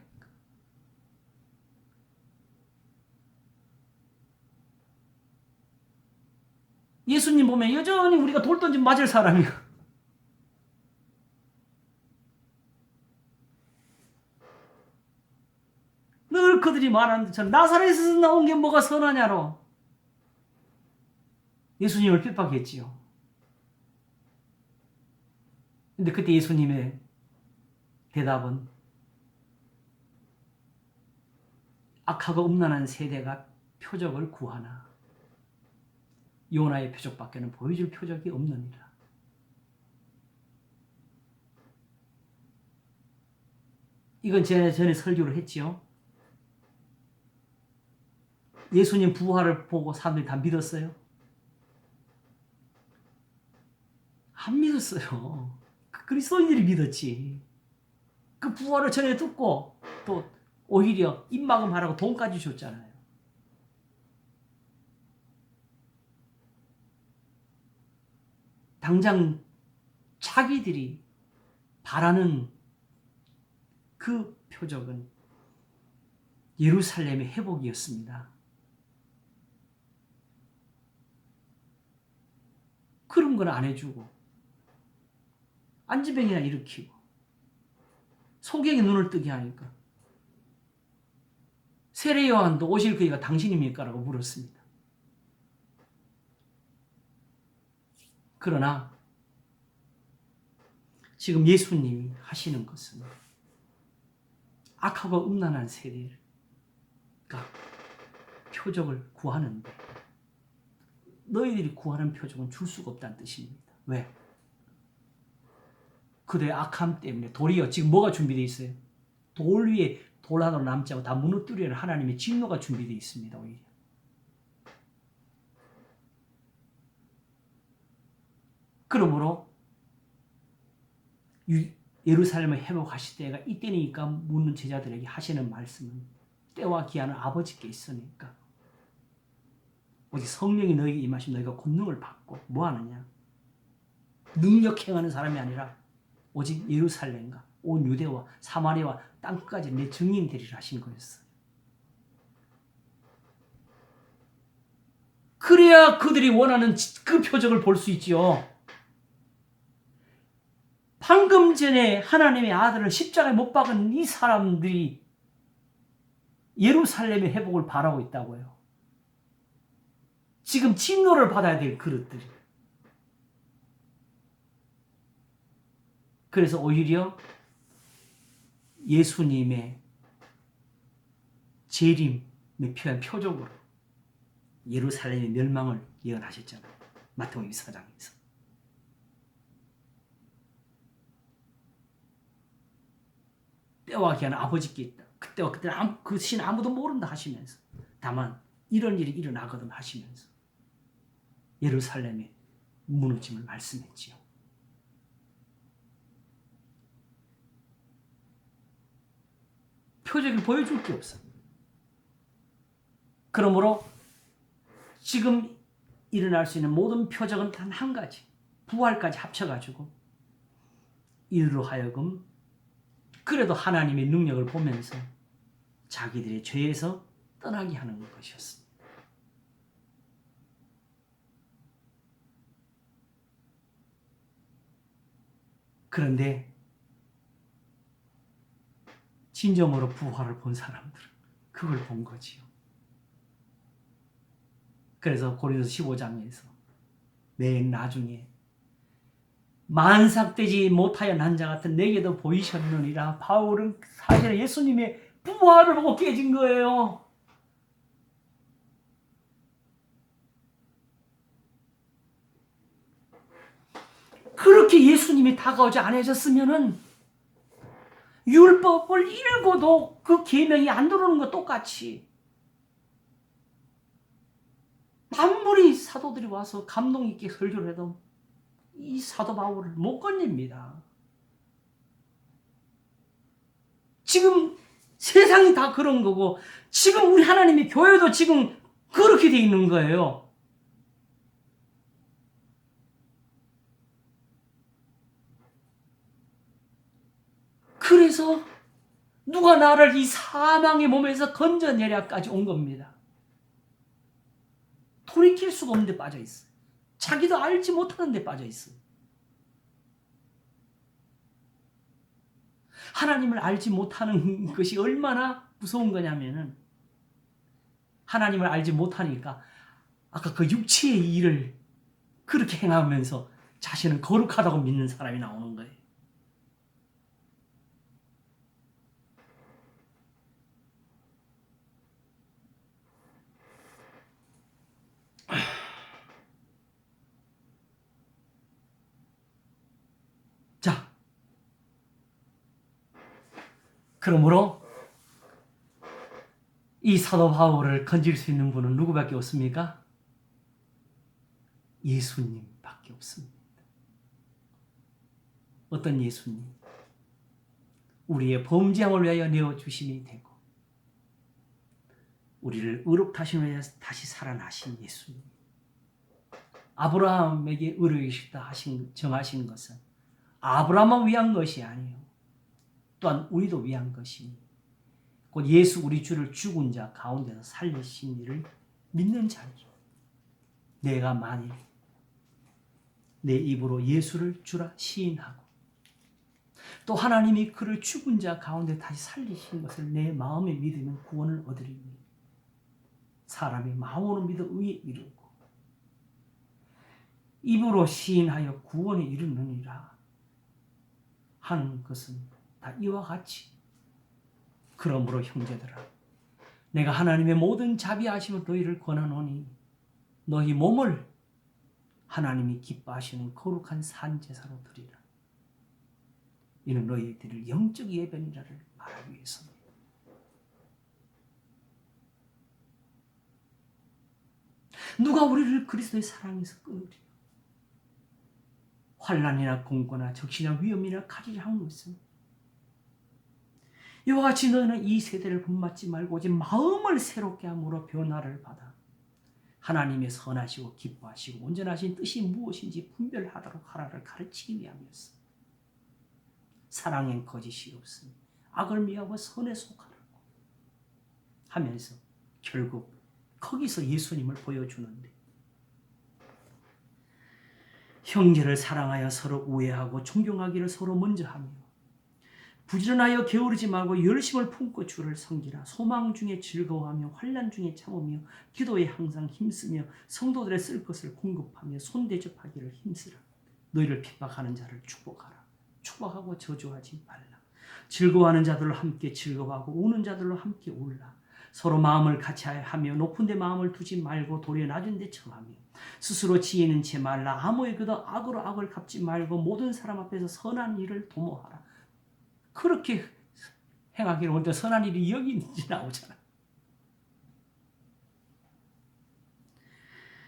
예수님 보면 여전히 우리가 돌 던지면 맞을 사람이야. 늘 그들이 말하는 것처럼 나사렛에서 나온 게 뭐가 선하냐로 예수님을 핍박했지요. 근데 그때 예수님의 대답은 악하고 음란한 세대가 표적을 구하나 요나의 표적밖에는 보여줄 표적이 없느니라. 이건 제가 전에 설교를 했지요. 예수님 부활을 보고 사람들이 다 믿었어요? 안 믿었어요. 그리스도인들이 믿었지. 그 부활을 전해 듣고 또 오히려 입막음하라고 돈까지 줬잖아요. 당장 자기들이 바라는 그 표적은 예루살렘의 회복이었습니다. 그런 건 안 해주고 안지병이나 일으키고 소경의 눈을 뜨게 하니까 세례 요한도 오실 그이가 당신입니까? 라고 물었습니다. 그러나 지금 예수님이 하시는 것은 악하고 음란한 세대가 표적을 구하는데 너희들이 구하는 표적은 줄 수가 없다는 뜻입니다. 왜? 그들의 악함 때문에 도리어 지금 뭐가 준비되어 있어요? 돌 위에 돌 하나 남지 않고 다 무너뜨리는 하나님의 진노가 준비되어 있습니다. 오히려. 그러므로 예루살렘을 회복하실 때가 이때니까 묻는 제자들에게 하시는 말씀은 때와 기한은 아버지께 있으니까 오직 성령이 너에게 임하시면 너희가 권능을 받고 뭐 하느냐? 능력 행하는 사람이 아니라 오직 예루살렘과 온 유대와 사마리아와 땅끝까지 내 증인 되리라 하신 거였어요. 그래야 그들이 원하는 그 표적을 볼 수 있지요. 방금 전에 하나님의 아들을 십자가에 못 박은 이 사람들이 예루살렘의 회복을 바라고 있다고요. 지금 진노를 받아야 될 그릇들이. 그래서 오히려 예수님의 재림의 표적으로 예루살렘의 멸망을 예언하셨잖아요. 마태복음 24장에서. 때와 기한은 아버지께 있다. 그때와 그때는 그 신 아무도 모른다 하시면서 다만 이런 일이 일어나거든 하시면서 예루살렘의 무너짐을 말씀했지요. 표적을 보여줄 게 없어. 그러므로 지금 일어날 수 있는 모든 표적은 단 한 가지. 부활까지 합쳐가지고 이로 하여금 그래도 하나님의 능력을 보면서 자기들의 죄에서 떠나게 하는 것이었습니다. 그런데 진정으로 부활을 본 사람들은 그걸 본 거지요. 그래서 고린도서 15장에서 맨 나중에 만삭되지 못하여 난 자 같은 내게도 보이셨느니라. 바울은 사실 예수님의 부활을 보고 깨진 거예요. 그렇게 예수님이 다가오지 않으셨으면은 율법을 읽어도 그 계명이 안 들어오는 것 똑같이 만물이 사도들이 와서 감동 있게 설교를 해도 이 사도 바울을 못 건립니다. 지금 세상이 다 그런 거고 지금 우리 하나님의 교회도 지금 그렇게 돼 있는 거예요. 그래서 누가 나를 이 사망의 몸에서 건져내랴까지 온 겁니다. 돌이킬 수가 없는 데 빠져 있어요. 자기도 알지 못하는 데 빠져 있어요. 하나님을 알지 못하는 것이 얼마나 무서운 거냐면은 하나님을 알지 못하니까 아까 그 육체의 일을 그렇게 행하면서 자신은 거룩하다고 믿는 사람이 나오는 거예요. 자, 그러므로 이 사도 바울을 건질 수 있는 분은 누구밖에 없습니까? 예수님밖에 없습니다. 어떤 예수님? 우리의 범죄함을 위하여 내어주심이 되고 우리를 의롭다심을 위해서 다시 살아나신 예수님. 아브라함에게 의롭다 정하신 것은 아브라함만 위한 것이 아니에요. 또한 우리도 위한 것이니 곧 예수 우리 주를 죽은 자 가운데서 살리신 이를 믿는 자이죠. 내가 만일 내 입으로 예수를 주라 시인하고 또 하나님이 그를 죽은 자 가운데 다시 살리신 것을 내 마음에 믿으면 구원을 얻으리니 사람이 마음으로 믿어 의에 이르고 입으로 시인하여 구원에 이르느니라 하는 것은 다 이와 같이 그러므로 형제들아 내가 하나님의 모든 자비하심을 너희를 권하노니 너희 몸을 하나님이 기뻐하시는 거룩한 산제사로 드리라. 이는 너희들을 영적 예배니라를 말하기 위해서입니다. 누가 우리를 그리스도의 사랑에서 끊으리요? 환난이나 공고나 적시나 위험이나 칼이라 하는 것은 이와 같이 너희는 이 세대를 본받지 말고 오직 마음을 새롭게 함으로 변화를 받아 하나님의 선하시고 기뻐하시고 온전하신 뜻이 무엇인지 분별하도록 하라를 가르치기 위함이었어. 사랑엔 거짓이 없으니 악을 미하고 선에 속하라고 하면서 결국 거기서 예수님을 보여주는데 형제를 사랑하여 서로 우애하고 존경하기를 서로 먼저 하며 부지런하여 게으르지 말고 열심을 품고 주를 섬기라. 소망 중에 즐거워하며 환난 중에 참으며 기도에 항상 힘쓰며 성도들의 쓸 것을 공급하며 손대접하기를 힘쓰라. 너희를 핍박하는 자를 축복하라. 축복하고 저주하지 말라. 즐거워하는 자들로 함께 즐거워하고 우는 자들로 함께 울라. 서로 마음을 같이 하며 높은 데 마음을 두지 말고 도리어 낮은 데 청하며 스스로 지혜는 채 말라. 아무에게도 악으로 악을 갚지 말고 모든 사람 앞에서 선한 일을 도모하라. 그렇게 행하기를 원래 선한 일이 여기 있는지 나오잖아.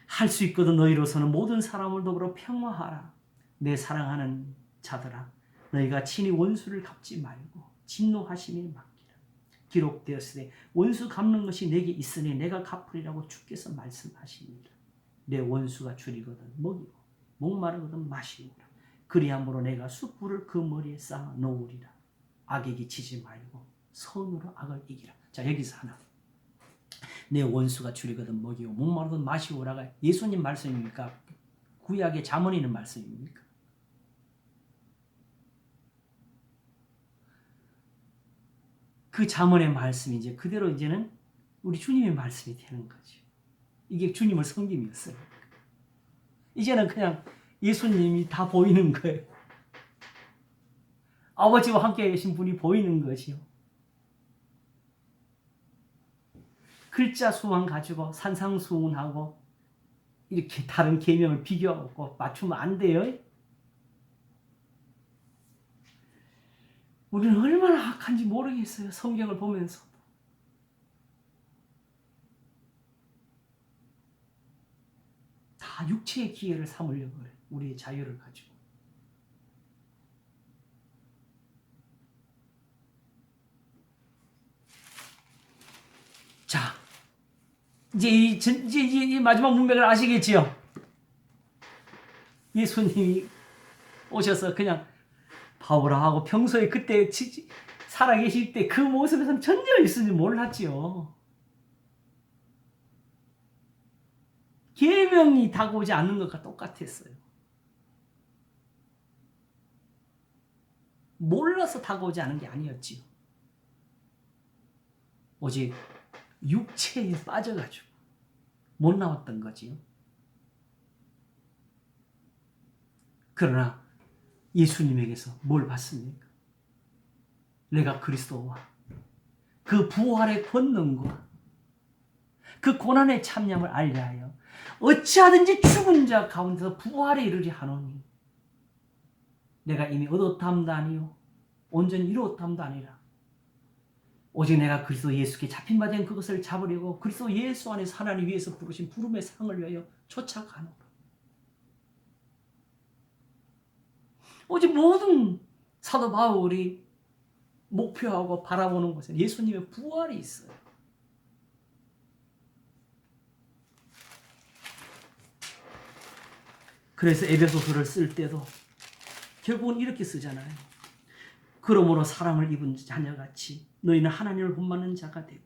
할 수 있거든 너희로서는 모든 사람을 더불어 평화하라. 내 사랑하는 자들아 너희가 친히 원수를 갚지 말고 진노하심에 맡기라. 기록되었으되 원수 갚는 것이 내게 있으니 내가 갚으리라고 주께서 말씀하시니라. 내 원수가 줄이거든 먹이고 목마르거든 마시우라. 그리함으로 내가 숯불을 그 머리에 쌓아 놓으리라. 악에게 지지 말고 선으로 악을 이기라. 자 여기서 하나. 내 원수가 줄이거든 먹이고 목마르거든 마시우라가 예수님 말씀입니까? 구약의 잠언이는 말씀입니까? 그 잠언의 말씀이 이제 그대로 이제는 우리 주님의 말씀이 되는 거죠. 이게 주님을 섬김이었어요. 이제는 그냥 예수님이 다 보이는 거예요. 아버지와 함께 계신 분이 보이는 것이요. 글자 수만 가지고 산상수훈하고 이렇게 다른 계명을 비교하고 맞추면 안 돼요. 우리는 얼마나 악한지 모르겠어요. 성경을 보면서도. 다 육체의 기회를 삼으려고 해요. 우리의 자유를 가지고. 자, 이제 이 마지막 문맥을 아시겠지요? 예수님이 오셔서 그냥 바울하고 평소에 그때 살아계실 때 그 모습에서는 전혀 있을지 몰랐지요. 계명이 다가오지 않는 것과 똑같았어요. 몰라서 다가오지 않은 게 아니었지요. 오직 육체에 빠져가지고 못 나왔던 거지요. 그러나 예수님에게서 뭘 받습니까? 내가 그리스도와 그 부활의 권능과 그 고난의 참념을 알리하여 어찌하든지 죽은 자 가운데서 부활에 이르리 하노니 내가 이미 얻었담도 아니요 온전히 이루었담도 아니라 오직 내가 그리스도 예수께 잡힌 바 된 그것을 잡으려고 그리스도 예수 안에서 하나님 위에서 부르신 부름의 상을 위하여 쫓아가노라. 오직 모든 사도 바울이 목표하고 바라보는 것은 예수님의 부활이 있어요. 그래서 에베소서를 쓸 때도 결국은 이렇게 쓰잖아요. 그러므로 사랑을 입은 자녀같이 너희는 하나님을 본받는 자가 되고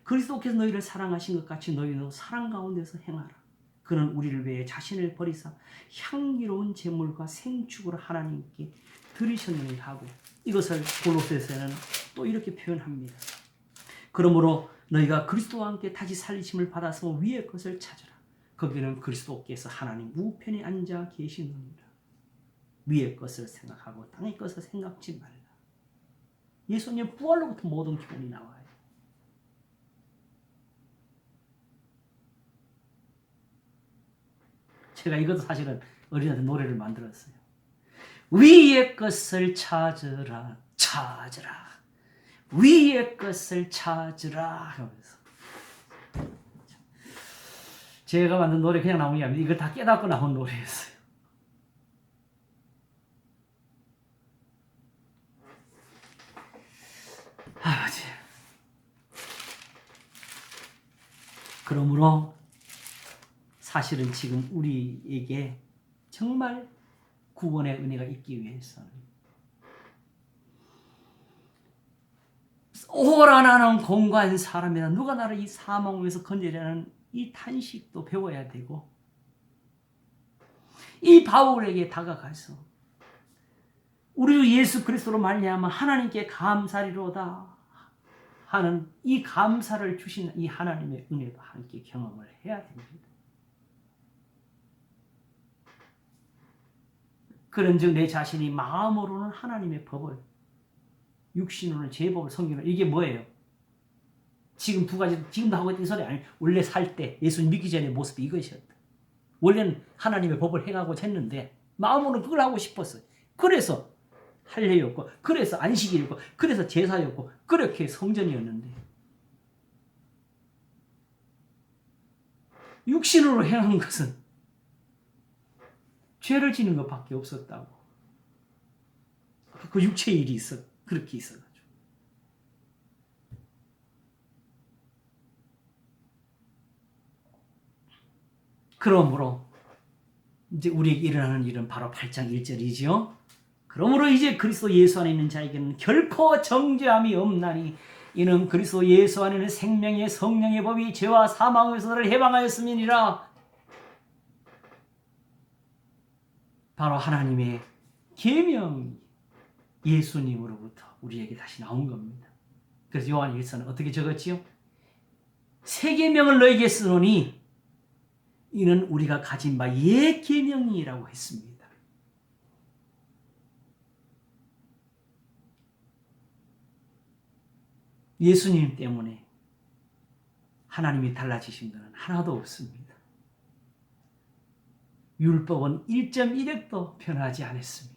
그리스도께서 너희를 사랑하신 것 같이 너희는 사랑 가운데서 행하라. 그는 우리를 위해 자신을 버리사 향기로운 제물과 생축으로 하나님께 드리셨느니 하고 이것을 골로새서에는 또 이렇게 표현합니다. 그러므로 너희가 그리스도와 함께 다시 살리심을 받아서 위의 것을 찾으라. 거기는 그리스도께서 하나님 우편에 앉아 계시느니라. 위의 것을 생각하고 땅의 것을 생각지 말라. 예수님 부활로부터 모든 교훈이 나와요. 제가 이것도 사실은 어린이한테 노래를 만들었어요. 위의 것을 찾으라 찾으라 위의 것을 찾으라 하면서 제가 만든 노래 그냥 나온 게 아니라 이걸 다 깨닫고 나온 노래였어요. 아버지, 그러므로 사실은 지금 우리에게 정말 구원의 은혜가 있기 위해서는 오라 나는 공고한 사람이다. 누가 나를 이 사망에서 건져내라는 이 탄식도 배워야 되고 이 바울에게 다가가서 우리 예수 그리스도로 말미암아 하나님께 감사리로다 하는 이 감사를 주신 이 하나님의 은혜도 함께 경험을 해야 됩니다. 그런즉 내 자신이 마음으로는 하나님의 법을 육신으로는 제 법을 섬기는 이게 뭐예요? 지금 두 가지 지금도 하고 있던 소리 아니에요. 원래 살 때 예수님 믿기 전의 모습이 이것이었다. 원래는 하나님의 법을 행하고 했는데 마음으로는 그걸 하고 싶었어요. 그래서 할례였고 그래서 안식일이었고 그래서 제사였고 그렇게 성전이었는데 육신으로 행한 것은 죄를 지는 것밖에 없었다고. 그 육체의 일이 그렇게 있어가지고. 그러므로 이제 우리에게 일어나는 일은 바로 8장 1절이지요. 그러므로 이제 그리스도 예수 안에 있는 자에게는 결코 정죄함이 없나니 이는 그리스도 예수 안에는 생명의 성령의 법이 죄와 사망에서 너를 해방하였음이니라. 바로 하나님의 계명이 예수님으로부터 우리에게 다시 나온 겁니다. 그래서 요한 1서는 어떻게 적었지요? 새 계명을 너에게 쓰노니 이는 우리가 가진 바 옛 계명이라고 했습니다. 예수님 때문에 하나님이 달라지신 것은 하나도 없습니다. 율법은 1.1획도 변하지 않았습니다.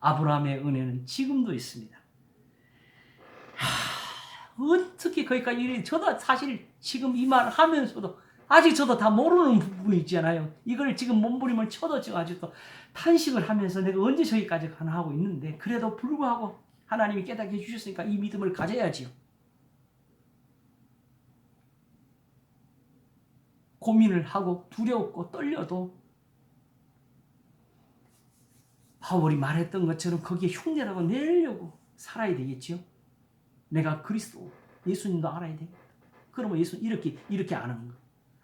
아브라함의 은혜는 지금도 있습니다. 어떻게 거기까지 이르니 저도 사실 지금 이 말 하면서도 아직 저도 다 모르는 부분이 있잖아요. 이걸 지금 몸부림을 쳐도 지금 아직도 탄식을 하면서 내가 언제 저기까지 가나 하고 있는데 그래도 불구하고 하나님이 깨닫게 해주셨으니까 이 믿음을 가져야지요. 고민을 하고 두렵고 떨려도 바울이 말했던 것처럼 거기에 흉내라고 내려고 살아야 되겠지요. 내가 그리스도 예수님도 알아야 되겠다. 그러면 예수 이렇게 아는 거예요.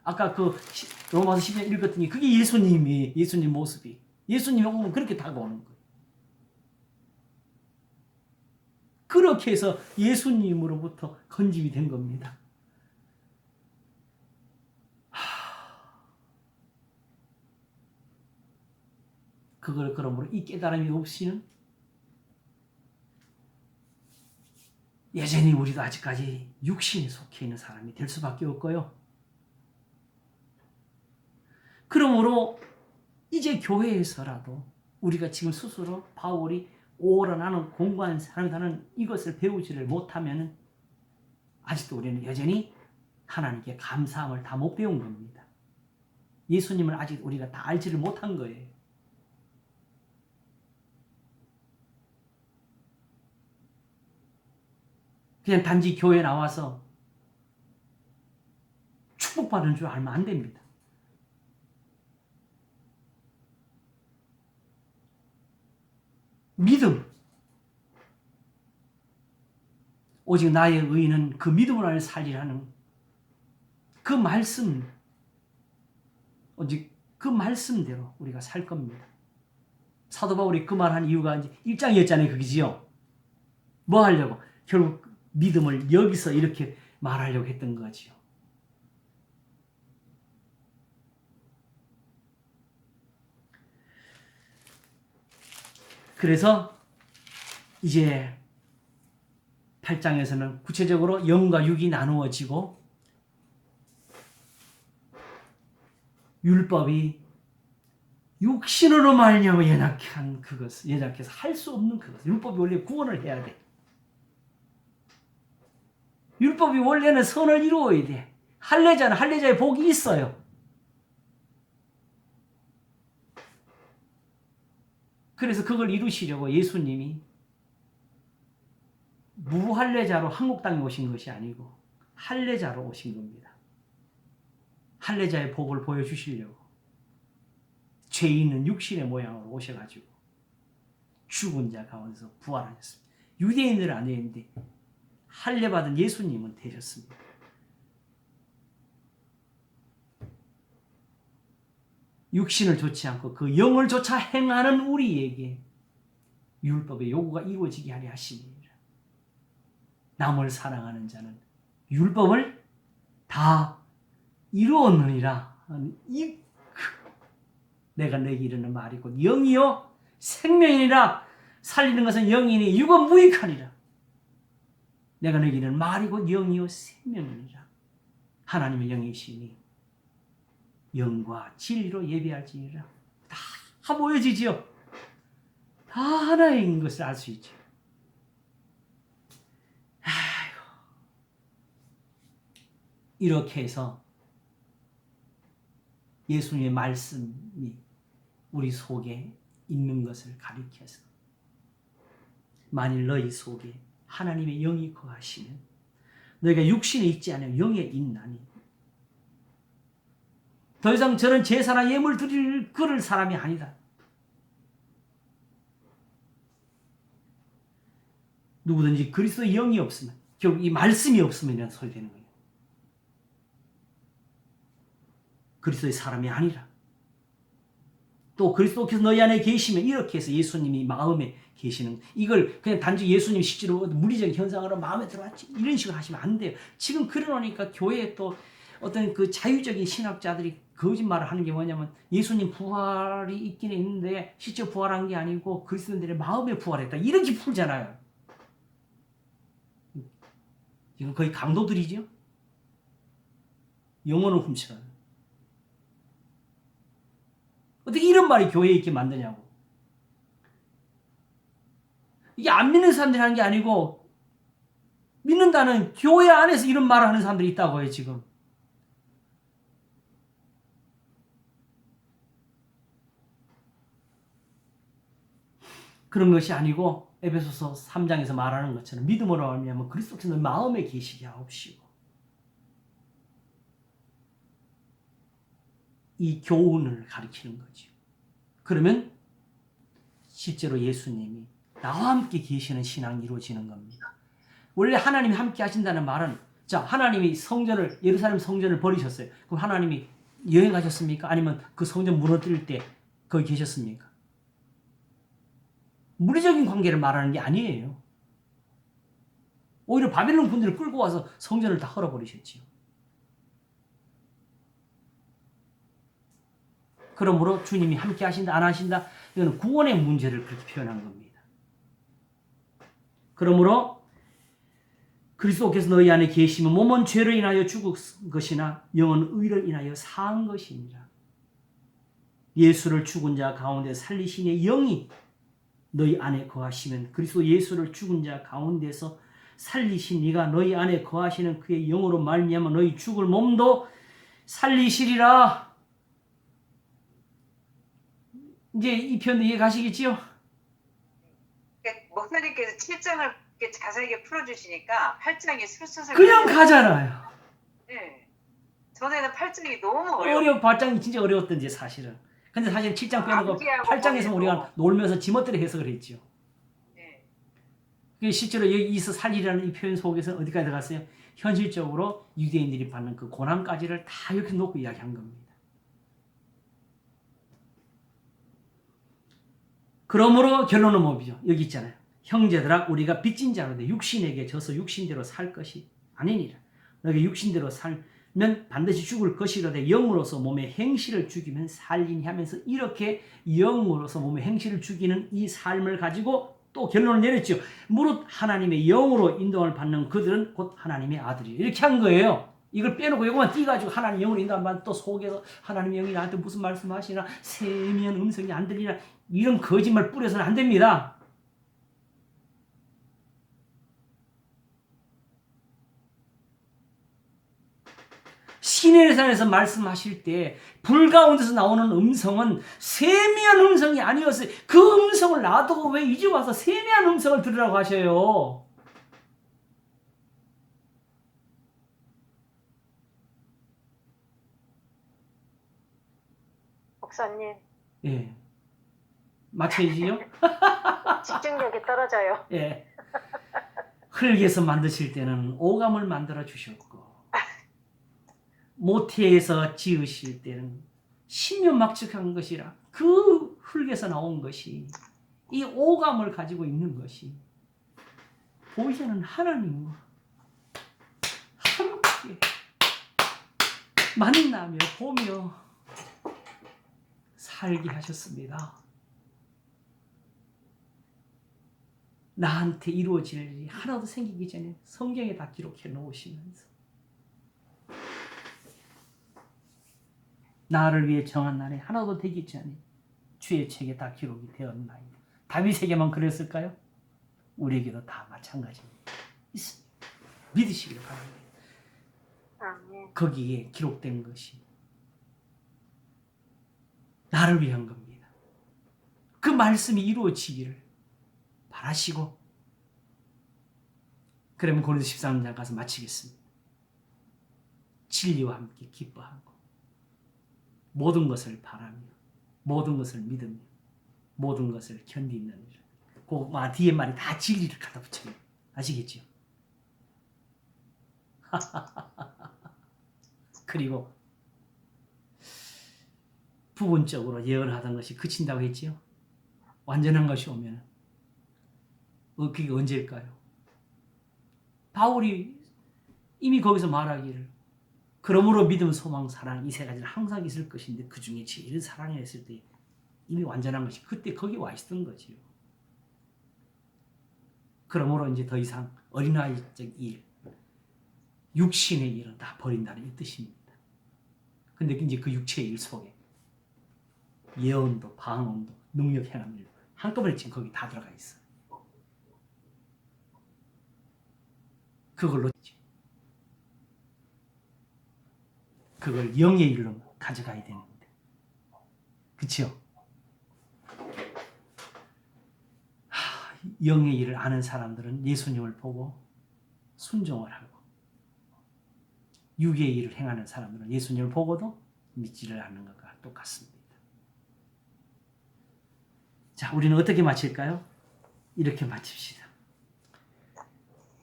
아까 그 로마서 10장 읽었더니 그게 예수님 모습이 예수님이 오면 그렇게 다가오는 거예요. 그렇게 해서 예수님으로부터 건짐이 된 겁니다. 그걸 그러므로 이 깨달음이 없이는 여전히 우리도 아직까지 육신에 속해 있는 사람이 될 수밖에 없고요. 그러므로 이제 교회에서라도 우리가 지금 스스로 바울이 오라 나는 공부한 사람이라는 이것을 배우지를 못하면 아직도 우리는 여전히 하나님께 감사함을 다 못 배운 겁니다. 예수님을 아직 우리가 다 알지를 못한 거예요. 그냥 단지 교회 나와서 축복받은 줄 알면 안 됩니다. 믿음. 오직 나의 의인은 그 믿음으로 안에 살리라는 그 말씀, 오직 그 말씀대로 우리가 살 겁니다. 사도 바울이 그 말한 이유가 이제 1장이었잖아요. 그게지요. 뭐 하려고? 결국 믿음을 여기서 이렇게 말하려고 했던 거지요. 그래서 이제 8장에서는 구체적으로 0과 6이 나누어지고 율법이 육신으로 말미암아 연약한 그것을, 연약해서 할 수 없는 그것. 율법이 원래 구원을 해야 돼. 율법이 원래는 선을 이루어야 돼. 할례자는 할례자의 복이 있어요. 그래서 그걸 이루시려고 예수님이 무할례자로 한국 땅에 오신 것이 아니고 할례자로 오신 겁니다. 할례자의 복을 보여주시려고 죄 있는 육신의 모양으로 오셔가지고 죽은 자 가운데서 부활하셨습니다. 유대인들은 안 되는데 할례 받은 예수님은 되셨습니다. 육신을 좋지 않고 그 영을 조차 행하는 우리에게 율법의 요구가 이루어지게 하려 하시니라. 남을 사랑하는 자는 율법을 다 이루었느니라. 내가 내게 이르는 말이 곧 영이요 생명이니라. 살리는 것은 영이니 육은 무익하니라. 내가 내게 이르는 말이 곧 영이요 생명이니라. 하나님의 영이시니 영과 진리로 예배할지니라. 다 모여지지요. 다 하나인 것을 알 수 있죠. 아이고. 이렇게 해서 예수님의 말씀이 우리 속에 있는 것을 가리켜서 만일 너희 속에 하나님의 영이 거하시면 너희가 육신에 있지 않으면 영에 있나니 더 이상 저는 제사나 예물 드릴 그럴 사람이 아니다. 누구든지 그리스도의 영이 없으면 결국 이 말씀이 없으면 이런 소리 되는 거예요. 그리스도의 사람이 아니라 또 그리스도께서 너희 안에 계시면 이렇게 해서 예수님이 마음에 계시는 이걸 그냥 단지 예수님 실제로 물리적인 현상으로 마음에 들어왔지 이런 식으로 하시면 안 돼요. 지금 그러니까 교회에 또 어떤 그 자유적인 신학자들이 거짓말을 하는 게 뭐냐면 예수님 부활이 있긴 있는데 실제 부활한 게 아니고 그리스도인들의 마음에 부활했다 이렇게 풀잖아요. 이건 거의 강도들이죠. 영혼을 훔쳐가는. 어떻게 이런 말이 교회에 있게 만드냐고. 이게 안 믿는 사람들이 하는 게 아니고 믿는다는 교회 안에서 이런 말을 하는 사람들이 있다고 해요. 지금. 그런 것이 아니고 에베소서 3장에서 말하는 것처럼 믿음으로 말미암아 그리스도께서 마음에 계시게 하옵시고 이 교훈을 가리키는 거죠. 그러면 실제로 예수님이 나와 함께 계시는 신앙이 이루어지는 겁니다. 원래 하나님이 함께 하신다는 말은 자 하나님이 성전을 예루살렘 성전을 버리셨어요. 그럼 하나님이 여행하셨습니까? 아니면 그 성전 무너뜨릴 때 거기 계셨습니까? 물리적인 관계를 말하는 게 아니에요. 오히려 바벨론 군대를 끌고 와서 성전을 다 헐어버리셨지요. 그러므로 주님이 함께 하신다 안 하신다 이거는 구원의 문제를 그렇게 표현한 겁니다. 그러므로 그리스도께서 너희 안에 계시면 몸은 죄를 인하여 죽은 것이나 영은 의를 인하여 산 것이니라. 예수를 죽은 자 가운데 살리시니 영이 너희 안에 거하시면 그리스도 예수를 죽은 자 가운데서 살리신 이가 너희 안에 거하시는 그의 영으로 말미암아 너희 죽을 몸도 살리시리라. 이제 이 편도 이해 가시겠지요? 목사님께서 7장을 자세하게 풀어주시니까 8장이 슬슬 그냥 가잖아요. 네. 전에는 8장이 너무 8장이 진짜 어려웠던지 사실은. 근데 사실 7장 빼놓고 8장에서 우리가 놀면서 지멋대로 해석을 했죠. 실제로 여기서 살리라는 이 표현 속에서 어디까지 들어갔어요? 현실적으로 유대인들이 받는 그 고난까지를 다 이렇게 놓고 이야기한 겁니다. 그러므로 결론은 뭐죠? 여기 있잖아요. 형제들아 우리가 빚진 자로 돼 육신에게 져서 육신대로 살 것이 아니니라. 너희가 육신대로 살면 반드시 죽을 것이로되 영으로서 몸의 행실을 죽이면 살리니 하면서 이렇게 영으로서 몸의 행실을 죽이는 이 삶을 가지고 또 결론을 내렸죠. 무릇 하나님의 영으로 인도함을 받는 그들은 곧 하나님의 아들이 이렇게 한 거예요. 이걸 빼놓고 이것만 띄가지고 하나님 영으로 인도함을 받는 또 속에서 하나님의 영이 나한테 무슨 말씀하시나 세미한 음성이 안 들리나 이런 거짓말 뿌려서는 안 됩니다. 시내산에서 말씀하실 때 불 가운데서 나오는 음성은 세미한 음성이 아니었어요. 그 음성을 놔두고 왜 이제 와서 세미한 음성을 들으라고 하셔요? 목사님. 예. 맞춰야지요? 집중력이 떨어져요. 예. 흙에서 만드실 때는 오감을 만들어 주셨고 모태에서 지으실 때는 신묘막측한 것이라 그 흙에서 나온 것이 이 오감을 가지고 있는 것이 보이시는 하나님과 함께 만나며 보며 살게 하셨습니다. 나한테 이루어질 일이 하나도 생기기 전에 성경에 다 기록해 놓으시면서 나를 위해 정한 날에 하나도 되기 전에 주의 책에 다 기록이 되었나이다. 다윗에게만 그랬을까요? 우리에게도 다 마찬가지입니다. 있습니다. 믿으시길 바랍니다. 아멘. 거기에 기록된 것이 나를 위한 겁니다. 그 말씀이 이루어지기를 바라시고 그러면 고린도서 13장 가서 마치겠습니다. 진리와 함께 기뻐하고 모든 것을 바라며 모든 것을 믿으며 모든 것을 견디는 그 뒤에 말이 다 진리를 갖다 붙여요. 아시겠죠? 그리고 부분적으로 예언하던 것이 그친다고 했지요. 완전한 것이 오면 그게 언제일까요? 바울이 이미 거기서 말하기를 그러므로 믿음, 소망, 사랑 이 세 가지는 항상 있을 것인데 그 중에 제일 사랑했을 때 이미 완전한 것이 그때 거기 와 있었던 거지요. 그러므로 이제 더 이상 어린아이적 일, 육신의 일은 다 버린다는 이 뜻입니다. 근데 이제 그 육체의 일 속에 예언도, 방언도, 능력 행한 일 한꺼번에 지금 거기 다 들어가 있어요. 그걸로 그걸 영의 일로 가져가야 되는데 그렇죠? 영의 일을 아는 사람들은 예수님을 보고 순종을 하고 육의 일을 행하는 사람들은 예수님을 보고도 믿지를 않는 것과 똑같습니다. 자, 우리는 어떻게 마칠까요? 이렇게 마칩시다.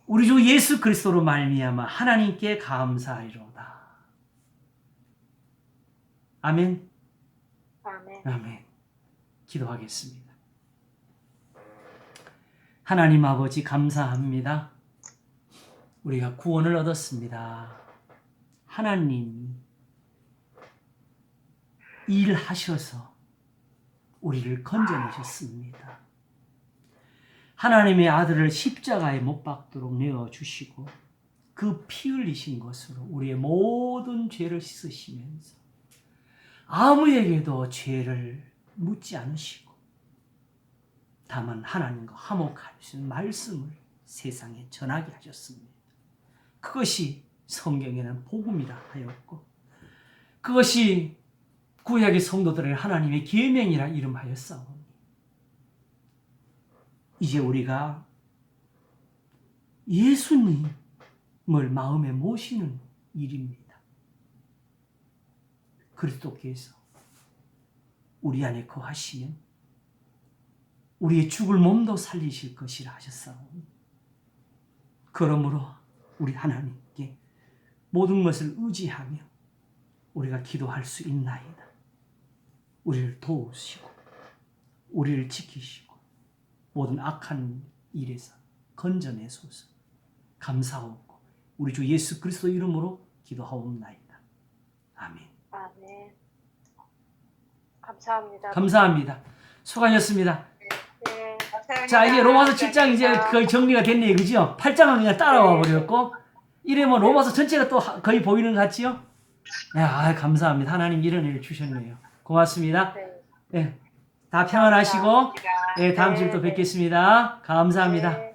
우리 주 예수 그리스도로 말미암아 하나님께 감사하리로다. 아멘. 아멘. 아멘. 기도하겠습니다. 하나님 아버지 감사합니다. 우리가 구원을 얻었습니다. 하나님이 일하셔서 우리를 건져내셨습니다. 하나님의 아들을 십자가에 못 박도록 내어주시고 그 피 흘리신 것으로 우리의 모든 죄를 씻으시면서 아무에게도 죄를 묻지 않으시고 다만 하나님과 화목할 수 있는 말씀을 세상에 전하게 하셨습니다. 그것이 성경에는 복음이라 하였고 그것이 구약의 성도들의 하나님의 계명이라 이름하였사오니 이제 우리가 예수님을 마음에 모시는 일입니다. 그리스도께서 우리 안에 거하시면 우리의 죽을 몸도 살리실 것이라 하셨사오니 그러므로 우리 하나님께 모든 것을 의지하며 우리가 기도할 수 있나이다. 우리를 도우시고 우리를 지키시고 모든 악한 일에서 건져내소서. 감사하고 우리 주 예수 그리스도 이름으로 기도하옵나이다. 아멘. 아멘. 감사합니다. 감사합니다. 수고하셨습니다. 네. 감사합니다. 자, 이제 로마서 7장 이제 거의 정리가 됐네요. 그죠? 8장은 그냥 따라와 버렸고 이러면 로마서 전체가 또 거의 보이는 것 같지요? 야, 감사합니다. 하나님 이런 일을 주셨네요. 고맙습니다. 네. 네, 다 평안하시고 감사합니다. 네, 다음 주에 또 뵙겠습니다. 감사합니다. 네.